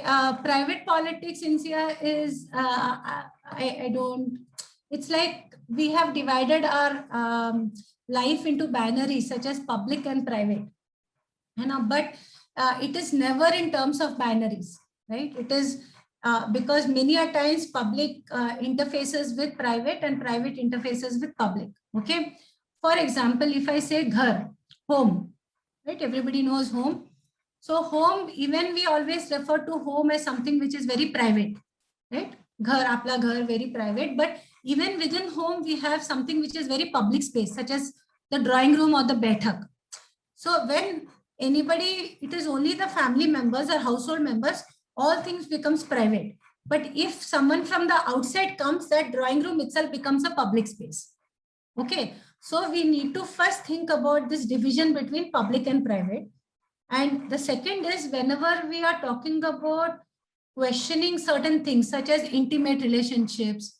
private politics, Insia, is I don't. It's like we have divided our life into binaries such as public and private, but it is never in terms of binaries, right? It is because many a times public interfaces with private and private interfaces with public. Okay, for example, if I say ghar, home, right? Everybody knows home. So home, even we always refer to home as something which is very private, right? Ghar, apla ghar, very private. But even within home, we have something which is very public space, such as the drawing room or the baithak. So when anybody, it is only the family members or household members, all things becomes private. But if someone from the outside comes, that drawing room itself becomes a public space. Okay, so we need to first think about this division between public and private. And the second is, whenever we are talking about questioning certain things such as intimate relationships,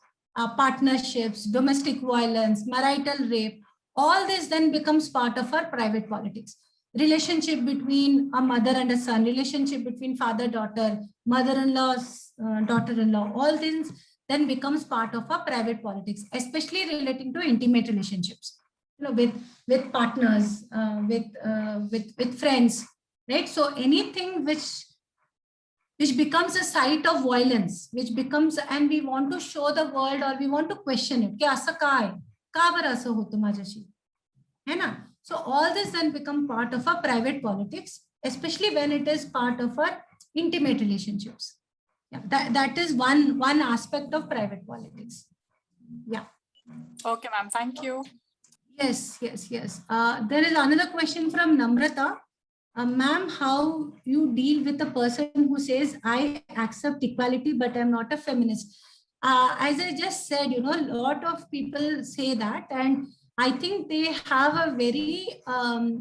partnerships, domestic violence, marital rape, all this then becomes part of our private politics. Relationship between a mother and a son, relationship between father-daughter, mother-in-law, daughter-in-law, all things then becomes part of our private politics, especially relating to intimate relationships, with partners, with friends, right? So anything which becomes a site of violence, which becomes, and we want to show the world, or we want to question it, कि असं काय, का बरं असं होतं माझ्याशी, है ना? So all this then become part of our private politics, especially when it is part of our intimate relationships. Yeah, that is one aspect of private politics. Yeah. Okay, ma'am. Thank you. Yes. There is another question from Namrata. Ma'am, how you deal with a person who says, I accept equality, but I'm not a feminist? As I just said, a lot of people say that, and I think they have a very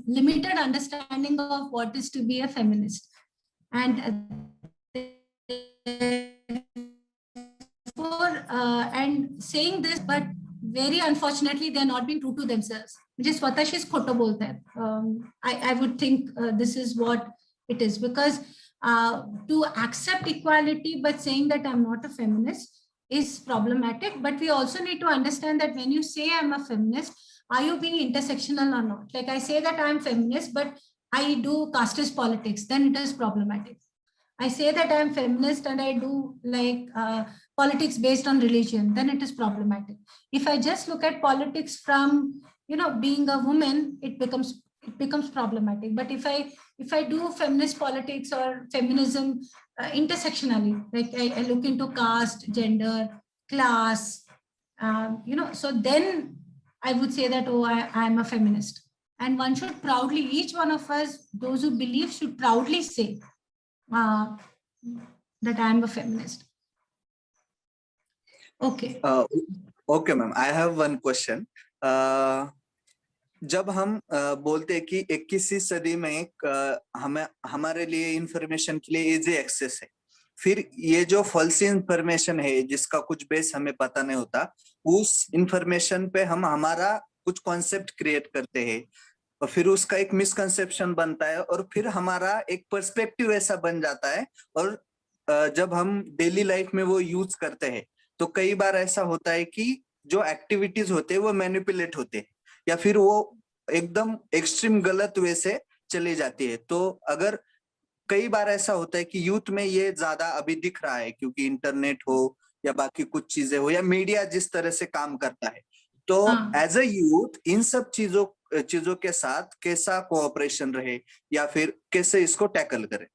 limited understanding of what is to be a feminist. And and saying this, but very unfortunately, they're not being true to themselves. Just स्वतःशीच खोटं बोलतायत. I would think this is what it is, because to accept equality but saying that I'm not a feminist is problematic. But we also need to understand that when you say I'm a feminist, are you being intersectional or not? Like I say that I'm feminist, but I do casteist politics, then it is problematic. I say that I'm feminist and I do like politics based on religion, then it is problematic. If I just look at politics from, being a woman, it becomes problematic. But if I do feminist politics or feminism intersectionally, like I look into caste, gender, class, So then I would say that, oh, I am a feminist. And one should proudly, each one of us, those who believe, should proudly say that I am a feminist. Okay. Okay, ma'am. I have one question. जब हम बोलते हैं कि 21वीं सदी में हमें हमारे लिए इंफॉर्मेशन के लिए इजी एक्सेस है, फिर ये जो फॉल्स इंफॉर्मेशन है जिसका कुछ बेस हमें पता नहीं होता, उस इंफॉर्मेशन पे हम हमारा कुछ कॉन्सेप्ट क्रिएट करते हैं और फिर उसका एक मिसकंसेप्शन बनता है और फिर हमारा एक पर्सपेक्टिव ऐसा बन जाता है, और जब हम डेली लाइफ में वो यूज करते हैं तो कई बार ऐसा होता है कि जो एक्टिविटीज होते हैं वो मैनिपुलेट होते हैं या फिर वो एकदम एक्सट्रीम गलत वे से चली जाती है। तो अगर कई बार ऐसा होता है कि यूथ में ये ज्यादा अभी दिख रहा है क्योंकि इंटरनेट हो या बाकी कुछ चीजें हो या मीडिया जिस तरह से काम करता है, तो एज अ यूथ इन सब चीजों के साथ कैसा कोऑपरेशन रहे या फिर कैसे इसको टैकल करें?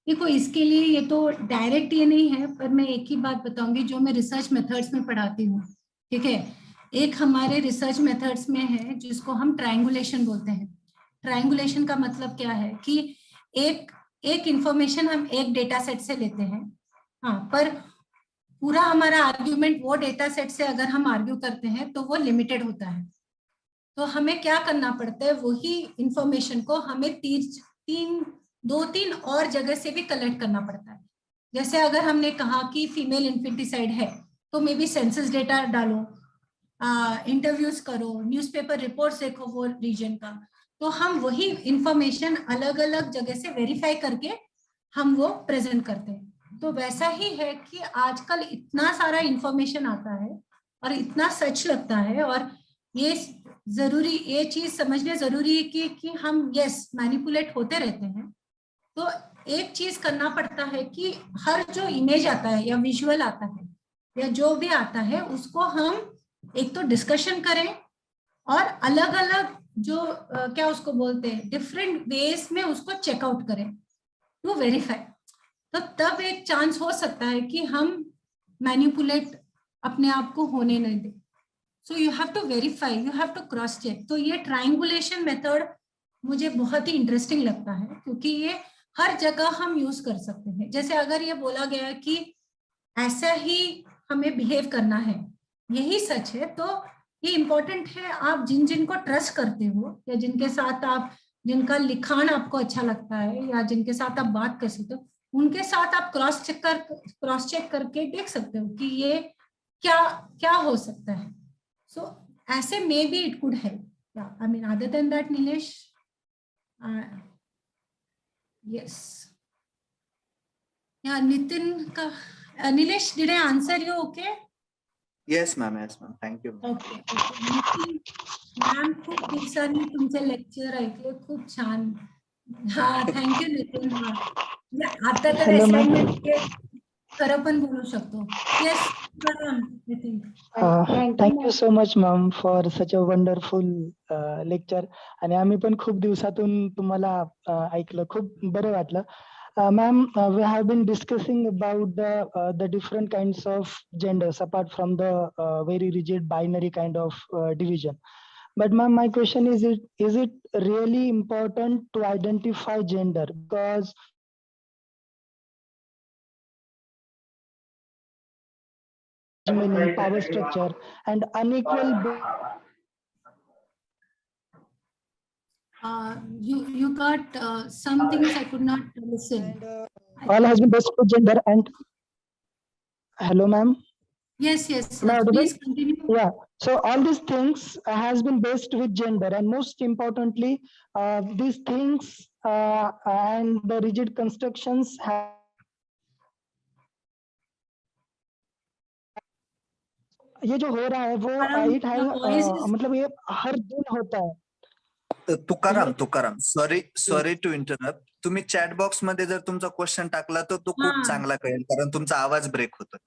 देखो, इसके लिए ये तो डायरेक्ट ये नहीं है, पर मैं एक ही बात बताऊंगी जो मैं रिसर्च मेथड्स में पढ़ाती हूँ। ठीक है, एक हमारे रिसर्च मेथड्स में है जिसको हम ट्रायंगुलेशन बोलते हैं। ट्रायंगुलेशन का मतलब क्या है कि एक इंफॉर्मेशन हम एक डेटा सेट से लेते हैं, पर पूरा हमारा आर्ग्यूमेंट वो डेटा सेट से अगर हम आर्ग्यू करते हैं तो वो लिमिटेड होता है। तो हमें क्या करना पड़ता है, वही इंफॉर्मेशन को हमें दो तीन और जगह से भी कलेक्ट करना पड़ता है। जैसे अगर हमने कहा कि फीमेल इन्फेंटिसाइड है तो मे बी सेंसस डेटा डालो, इंटरव्यूज करो, न्यूज़पेपर रिपोर्ट्स देखो वो रीजन का, तो हम वही इंफॉर्मेशन अलग अलग जगह से वेरीफाई करके हम वो प्रेजेंट करते हैं। तो वैसा ही है कि आजकल इतना सारा इंफॉर्मेशन आता है और इतना सच लगता है, और ये चीज समझने जरूरी है कि हम मैनिपुलेट होते रहते हैं। तो एक चीज करना पड़ता है कि हर जो इमेज आता है या विजुअल आता है या जो भी आता है उसको हम एक तो डिस्कशन करें और अलग अलग जो क्या उसको बोलते हैं डिफरेंट वेज में उसको चेकआउट करें टू वेरीफाई। तो तब एक चांस हो सकता है कि हम मैनिपुलेट अपने आप को होने नहीं दें। So you have to verify, you have to cross check. तो ये ट्रायंगुलेशन मेथड मुझे बहुत ही इंटरेस्टिंग लगता है क्योंकि ये हर जगह हम यूज कर सकते हैं। जैसे अगर ये बोला गया कि ऐसा ही हमें बिहेव करना है, यही सच है, तो ये इम्पोर्टेंट है आप जिनको ट्रस्ट करते हो या जिनके साथ जिनका लिखान आपको अच्छा लगता है या जिनके साथ आप बात कर सकते हो, उनके साथ आप क्रॉस चेक करके देख सकते हो कि ये क्या हो सकता है। सो ऐसे may be it could help. I mean other than that, Nilesh, yes, yeah, Nitin ka Nilesh, did I answer you okay? Yes ma'am, thank you. Okay. Nitin ma'am, खूप दिवसांनी तुमचे लेक्चर ऐकले, खूप छान. Thank you Nitin. आता तर असाइनमेंट खरं पण बोलू शकतो. Yes Nitin. Thank you so much ma'am for such a wonderful lecture. आणि आम्ही पण खूप दिवसातून तुम्हाला ऐकलं, खूप बरं वाटलं. Ma'am, we have been discussing about the different kinds of genders apart from the very rigid binary kind of division. But ma'am, my question is it really important to identify gender? Because power structure and unequal you got some things I could not listen. all has been based on gender and hello ma'am. Yes, please continue. Yeah, so all these things has been based with gender, and most importantly these things and the rigid constructions have ये जो हो रहा है वो it has मतलब ये हर दिन होता है. Tukaram sorry to interrupt. तुम्ही चॅट बॉक्स मध्ये जर तुमचा क्वेश्चन टाकला तर तो खूप चांगला कळेल कारण तुमचा आवाज ब्रेक होतो.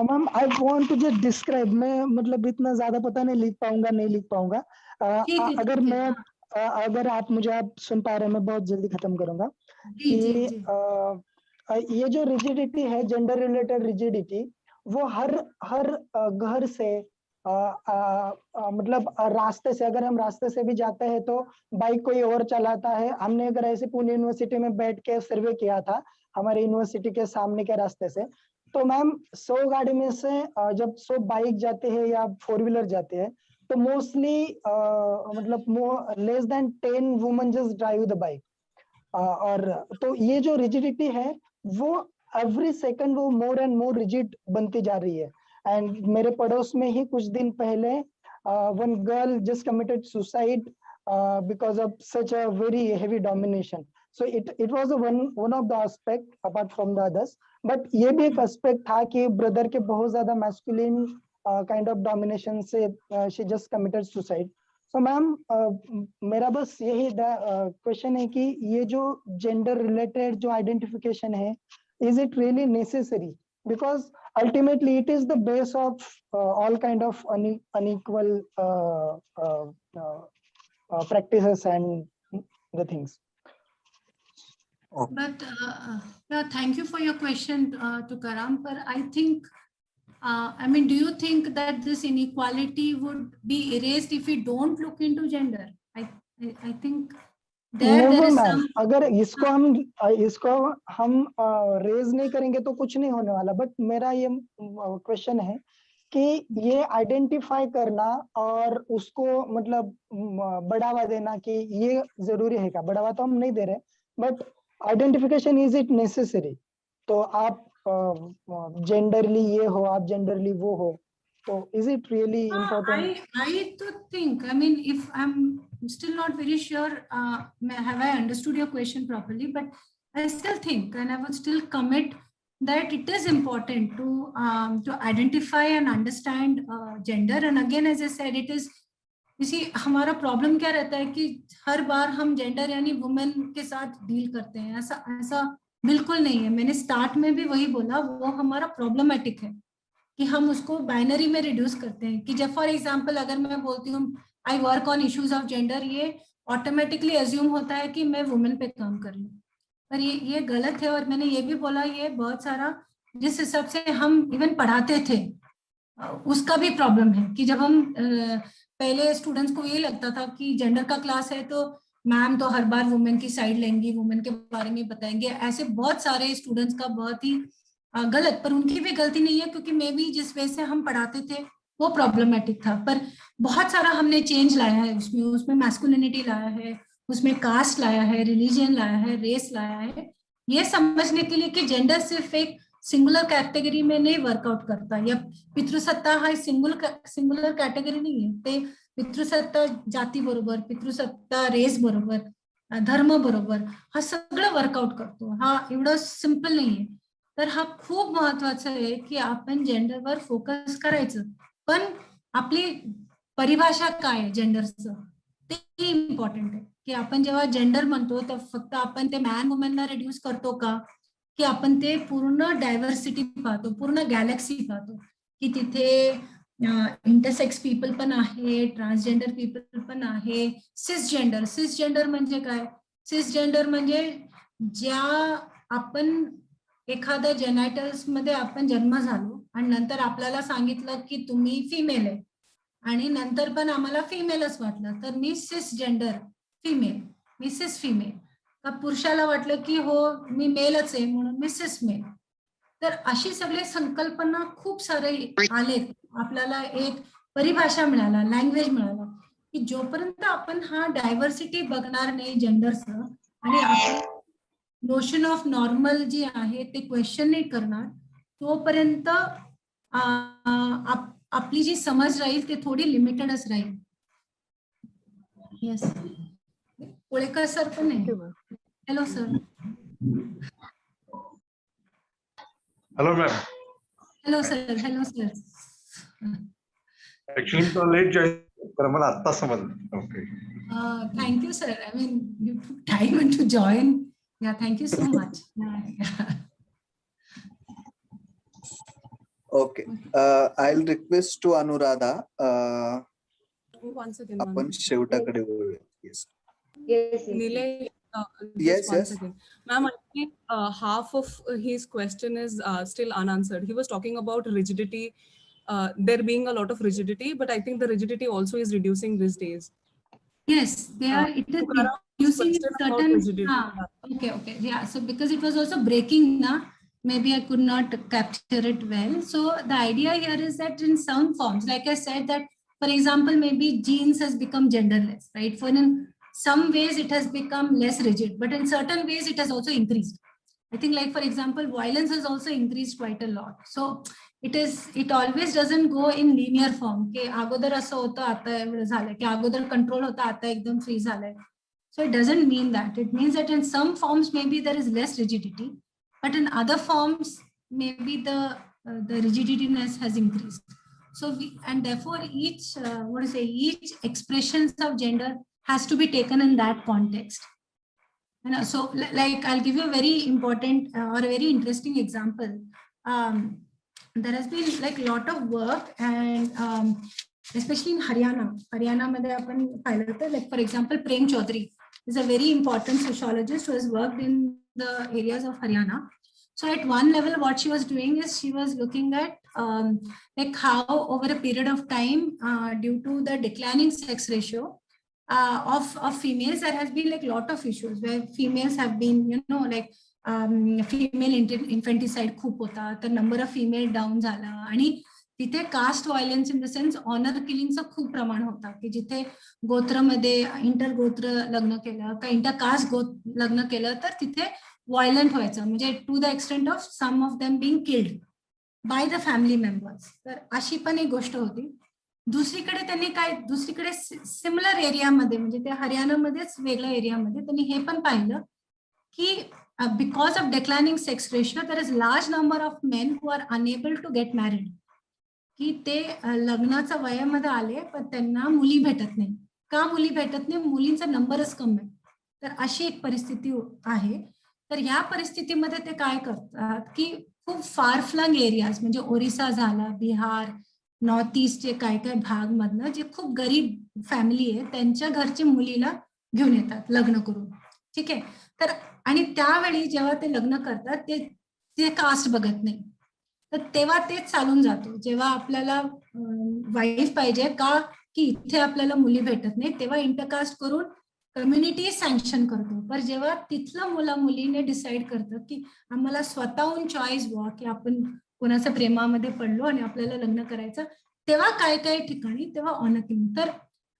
Ma'am I want to just describe, मैं मतलब इतना ज्यादा पता नहीं लिख पाऊंगा. अगर आप मुझे सुन पा रहे हैं, मैं बहुत जल्दी खत्म करूंगा कि ये जो रिजिडिटी है, जेंडर रिलेटेड रिजिडिटी, वो हर हर घर से मतलब रास्ते से, अगर हम रास्ते से भी जाते हैं तो बाइक कोई और चलाता है। हमने अगर ऐसे पुणे यूनिवर्सिटी में बैठ के सर्वे किया था हमारे यूनिवर्सिटी के सामने के रास्ते से, तो मैम 100 गाड़ी में से जब 100 बाइक जाते हैं या 4 व्हीलर जाते हैं तो मोस्टली मतलब less than 10 women just drive the bike. और तो ये जो रिजिडिटी है वो एवरी सेकंड वो मोर एंड मोर रिजिड बनती जा रही है। एंड मेरे पड़ोस में ही कुछ दिन पहले one girl just committed suicide because of such a very heavy domination. So it was one of the aspect apart from the others. But ये भी एक aspect था कि brother के बहुत ज्यादा masculine kind of domination से she just committed suicide. So ma'am मेरा बस यही क्वेश्चन है कि ये जो जेंडर रिलेटेड जो आइडेंटिफिकेशन है, is it really necessary? Because ultimately it is the base of all kind of unequal practices and the things. Okay. But yeah, thank you for your question, Tukaram. But I think, I mean, do you think that this inequality would be erased if we don't look into gender? I think there Never, is ma'am. some. अगर इसको हम raise नहीं करेंगे तो कुछ नहीं होने वाला। बट मेरा ये क्वेश्चन है कि ये आइडेंटिफाई करना और उसको मतलब बढ़ावा देना कि ये जरूरी है क्या? बढ़ावा तो हम नहीं दे रहे, but identification is it necessary? तो आप जेंडरली ये हो, आप जेंडरली वो हो, तो is it really important? I do think, I mean, if I'm still not very sure, have I understood your question properly, but I still think, and I would still commit that it is important to identify and understand gender. And again, as I said, it is, you see, हमारा problem क्या रहता है कि हर बार हम gender यानी women के साथ deal करते हैं। ऐसा बिल्कुल नहीं है। मैंने स्टार्ट में भी वही बोला, वो हमारा प्रॉब्लमेटिक है कि हम उसको बाइनरी में रिड्यूस करते हैं। कि जब फॉर एग्जांपल अगर मैं बोलती हूँ I work on issues of gender, ये ऑटोमेटिकली एज्यूम होता है कि मैं वुमेन पे काम कर रही हूँ, पर ये गलत है। और मैंने ये भी बोला, ये बहुत सारा जिस हिसाब से हम इवन पढ़ाते थे उसका भी प्रॉब्लम है कि जब हम पहले स्टूडेंट्स को ये लगता था कि जेंडर का क्लास है तो मैम तो हर बार वुमेन की साइड लेंगी, वुमेन के बारे में बताएंगे। ऐसे बहुत सारे स्टूडेंट्स का बहुत ही गलत, पर उनकी भी गलती नहीं है क्योंकि मे भी जिस वे से हम पढ़ाते थे वो प्रॉब्लमेटिक था। पर बहुत सारा हमने चेंज लाया है उसमें मैस्कुलिनिटी लाया है, उसमें कास्ट लाया है, रिलीजन लाया है, रेस लाया है, ये समझने के लिए कि जेंडर सिर्फ एक सिंगुलर कैटेगरी में नहीं वर्कआउट करता। या पितृसत्ता हा सिंगुलर कैटेगरी नाही आहे, ते पितृसत्ता जाती बरोबर, पितृसत्ता रेस बरोबर, धर्म बरोबर हा सगळं वर्कआउट करतो। हा एवढं सिंपल नाहीये। तर हा खूप महत्वाचं आहे की आपण जेंडरवर फोकस करायचं, पण आपली परिभाषा काय आहे जेंडरचं ते इम्पॉर्टंट आहे। की आपण जेव्हा जेंडर म्हणतो तर फक्त आपण ते मॅन वुमेनला रिड्यूस करतो का, की आपण ते पूर्ण डायव्हर्सिटी पाहतो, पूर्ण गॅलेक्सी पाहतो की तिथे इंटरसेक्स पीपल पण आहे, ट्रान्सजेंडर पीपल पण आहे, सिसजेंडर म्हणजे काय? सिसजेंडर म्हणजे ज्या आपण एखाद्या जेनायटल्स मध्ये आपण जन्म झालो आणि नंतर आपल्याला सांगितलं की तुम्ही फिमेल आहे आणि नंतर पण आम्हाला फिमेलच वाटलं तर मी सिसजेंडर फिमेल, मी सिस फिमेल। का पुरुषाला वाटलं की हो मी मेलच आहे म्हणून मी सिस मेल। तर अशी सगळे संकल्पना खूप सारे आले, आपल्याला एक परिभाषा मिळाला, लँग्वेज मिळाला की जोपर्यंत आपण हा डायव्हर्सिटी बघणार नाही जेंडरचं आणि आपण नोशन ऑफ नॉर्मल जी आहे ते क्वेश्चन नाही करणार तोपर्यंत आपली जी समज राहील ते थोडी लिमिटेडच राहील। येस, कोळेकर सर पण आहे। Hello sir. Hello ma'am. Hello sir. Hello sir. Actually तो लेट जॉइन पर मला आता समजलं। Okay, thank you sir. I mean you took time to join. Yeah thank you so much. Okay, I'll request to Anuradha. Once again, आपण शेवटाकडे वळूया. Yes. Yes, yes. Nilay, Yes, one yes. second. Ma'am, I think half of his question is still unanswered. He was talking about rigidity, there being a lot of rigidity, but I think the rigidity also is reducing these days. Yes, they are. It is Tukaram's reducing in question about certain. rigidity. Okay, yeah. So because it was also breaking now, maybe I could not capture it well. So the idea here is that in some forms, like I said, that for example, maybe genes has become genderless, right? For in some ways it has become less rigid, but in certain ways it has also increased. I think, like for example, violence has also increased quite a lot. So it always doesn't go in linear form. की अगोदर असं होतं आता एवढं झालं की अगोदर control होता आता एकदम फ्री झालंय. So it doesn't mean that. It means that in some forms maybe there is less rigidity, but in other forms maybe the rigidityness has increased. So and therefore each expressions of gender has to be taken in that context. So like I'll give you a very important or a very interesting example. There has been like a lot of work, and especially in Haryana मध्ये आपण पाहिलं तर, like for example, Prem Chaudhary is a very important sociologist who has worked in the areas of Haryana. So at one level, what she was doing is she was looking at like how over a period of time, due to the declining sex ratio of females, there has been like a lot of issues where females have been, like female infanticide खूप होता, the number of female down झाला, आणि तिथे caste violence in the sense honour किलिंगचं खूप प्रमाण होता, की जिथे गोत्रमध्ये इंटरगोत्र लग्न केलं का इंटरकास्ट लग्न केलं तर तिथे व्हायलंट व्हायचं, म्हणजे to the extent of some of them being killed by the family members. तर अशी पण एक गोष्ट होती. दुसरीकडे त्यांनी दुसरीकडे सिमिलर एरियामध्ये, म्हणजे त्या हरियाणामध्येच वेगळ्या एरियामध्ये त्यांनी हे पण पाहिलं की because of declining sex ratio, there is large number of men who are unable to get married. की ते लग्नाच्या वयामध्ये आले पण त्यांना मुली भेटत नाही. का मुली भेटत नाही? मुलींचा नंबरच कमी आहे. तर अशी एक परिस्थिती आहे. तर ह्या परिस्थितीमध्ये ते काय करतात की खूप फार फ्लंग एरियाज, म्हणजे ओरिसा झाला, बिहार, नॉर्थ ईस्टचे काय काय भाग मधनं जे खूप गरीब फॅमिली आहे त्यांच्या घरच्या मुलीला घेऊन येतात लग्न करून. ठीक आहे. तर आणि त्यावेळी जेव्हा ते लग्न करतात ते कास्ट बघत नाही, तर तेव्हा तेच चालून जातो. जेव्हा आपल्याला वाईफ पाहिजे का की इथे आपल्याला मुली भेटत नाही, तेव्हा इंटरकास्ट करून कम्युनिटी सँक्शन करतो. पण जेव्हा तिथलं मुलीने डिसाईड करतं की आम्हाला स्वतःहून चॉईस व्हा की आपण कोणाच्या प्रेमामध्ये पडलो आणि आपल्याला लग्न करायचं, तेव्हा काय काय ठिकाणी तेव्हा ऑनर किलिंग. तर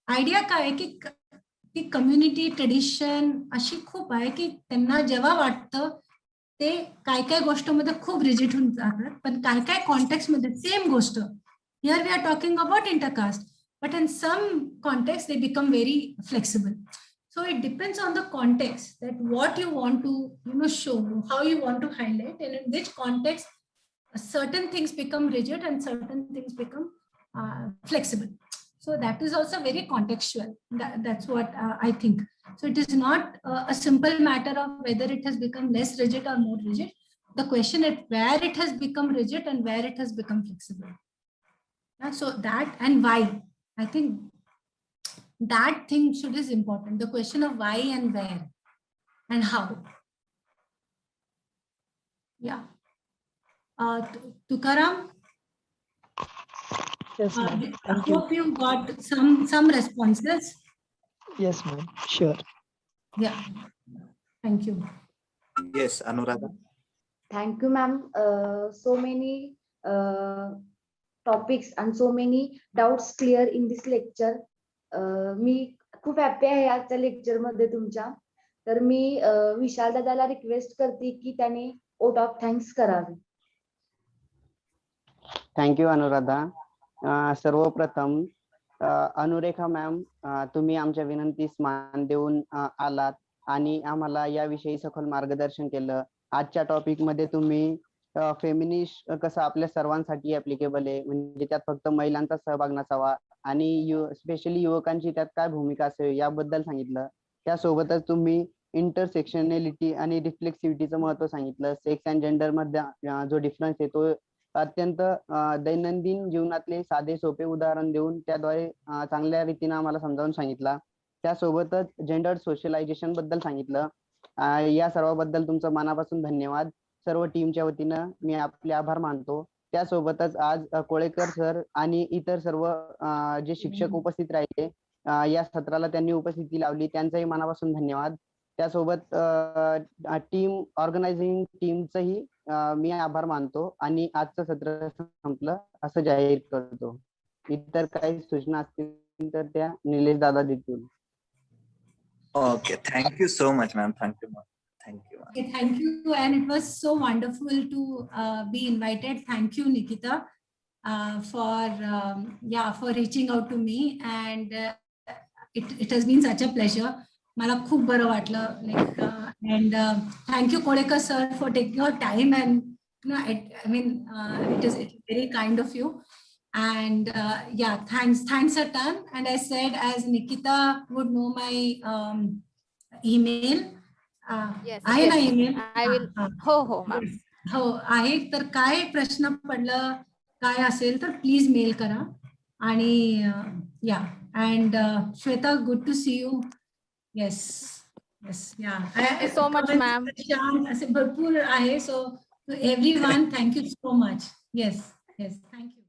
आयडिया काय आहे की कम्युनिटी ट्रेडिशन अशी खूप आहे की त्यांना जेव्हा वाटतं ते काय काय गोष्टमध्ये खूप रिजिड होऊन जातात, पण काय काय कॉन्टेक्स्ट मध्ये सेम गोष्ट, here we are talking about intercaste, but in some context they become very flexible. So it depends on the context, that what you want to show, how you want to highlight, and in which context certain things become rigid and certain things become flexible. So that is also very contextual. That's what I think. So it is not a simple matter of whether it has become less rigid or more rigid. The question is where it has become rigid and where it has become flexible. So that and why, I think that thing is important. The question of why and where and how. Yeah. Tukaram? Yes, ma'am. I Thank you. hope you got some responses. Yes, ma'am. Sure. Yeah. Thank you. Yes, Anuradha. Thank you, ma'am. So many topics and so many doubts clear in this lecture. मी खूप happy आहे आजच्या lecture मध्ये तुमच्या. तर मी विशाल दादाला request करते की त्याने वोट ऑफ थँक्स करावे. थँक्यू अनुराधा. सर्वप्रथम अनुरेखा मॅम, तुम्ही आमच्या विनंतीस मान देऊन आलात आणि आम्हाला याविषयी सखोल मार्गदर्शन केलं. आजच्या टॉपिक मध्ये तुम्ही फेमिनिस्ट कसं आपल्या सर्वांसाठी ऍप्लिकेबल आहे, म्हणजे त्यात फक्त महिलांचा सहभाग नसावा आणि स्पेशली युवकांची त्यात काय भूमिका असावी याबद्दल सांगितलं. त्यासोबतच तुम्ही इंटरसेक्शनॅलिटी आणि रिफ्लेक्सिव्हिटीचं महत्व सांगितलं. सेक्स अँड जेंडर मध्ये जो डिफरन्स आहे तो अत्यंत दैनंदिन जीवनातले साधे सोपे उदाहरण देऊन त्याद्वारे चांगल्या रीतीने आम्हाला समजावून सांगितला. त्यासोबतच जेंडर सोशलायझेशन बद्दल सांगितलं. या सर्वाबद्दल तुमचं मनापासून धन्यवाद. सर्व टीमच्या वतीनं मी आपले आभार मानतो. त्यासोबतच आज कोळेकर सर आणि इतर सर्व जे शिक्षक उपस्थित राहिले, या सत्राला त्यांनी उपस्थिती लावली, त्यांचाही मनापासून धन्यवाद. त्यासोबत टीम ऑर्गनायझिंग टीमचंही मी आभार मानतो आणि आजचं सत्र संपलं असं जाहीर करतो. इतर काही सूचना असतील तर त्या निलेश दादा देतील. Okay, thank you so much, ma'am. Thank you, ma'am. Thank you. Okay, thank you, and it was so wonderful to be invited. Thank you, Nikita, for reaching out to me, and it has been such a pleasure. मला खूप बरं वाटलं, like, and thank you, Kodekar sir, for taking your time, and it is very kind of you, and thanks a ton. And I said, as Nikita would know my email. Yes, आहे ना yes, email? I will. हो ma'am. हो आहे. तर काय प्रश्न पडलं काय असेल तर प्लीज मेल करा. आणि and Shweta, good to see you. Yes Thank you so much, ma'am. असे भरपूर आहे. So everyone, thank you so much. Yes thank you.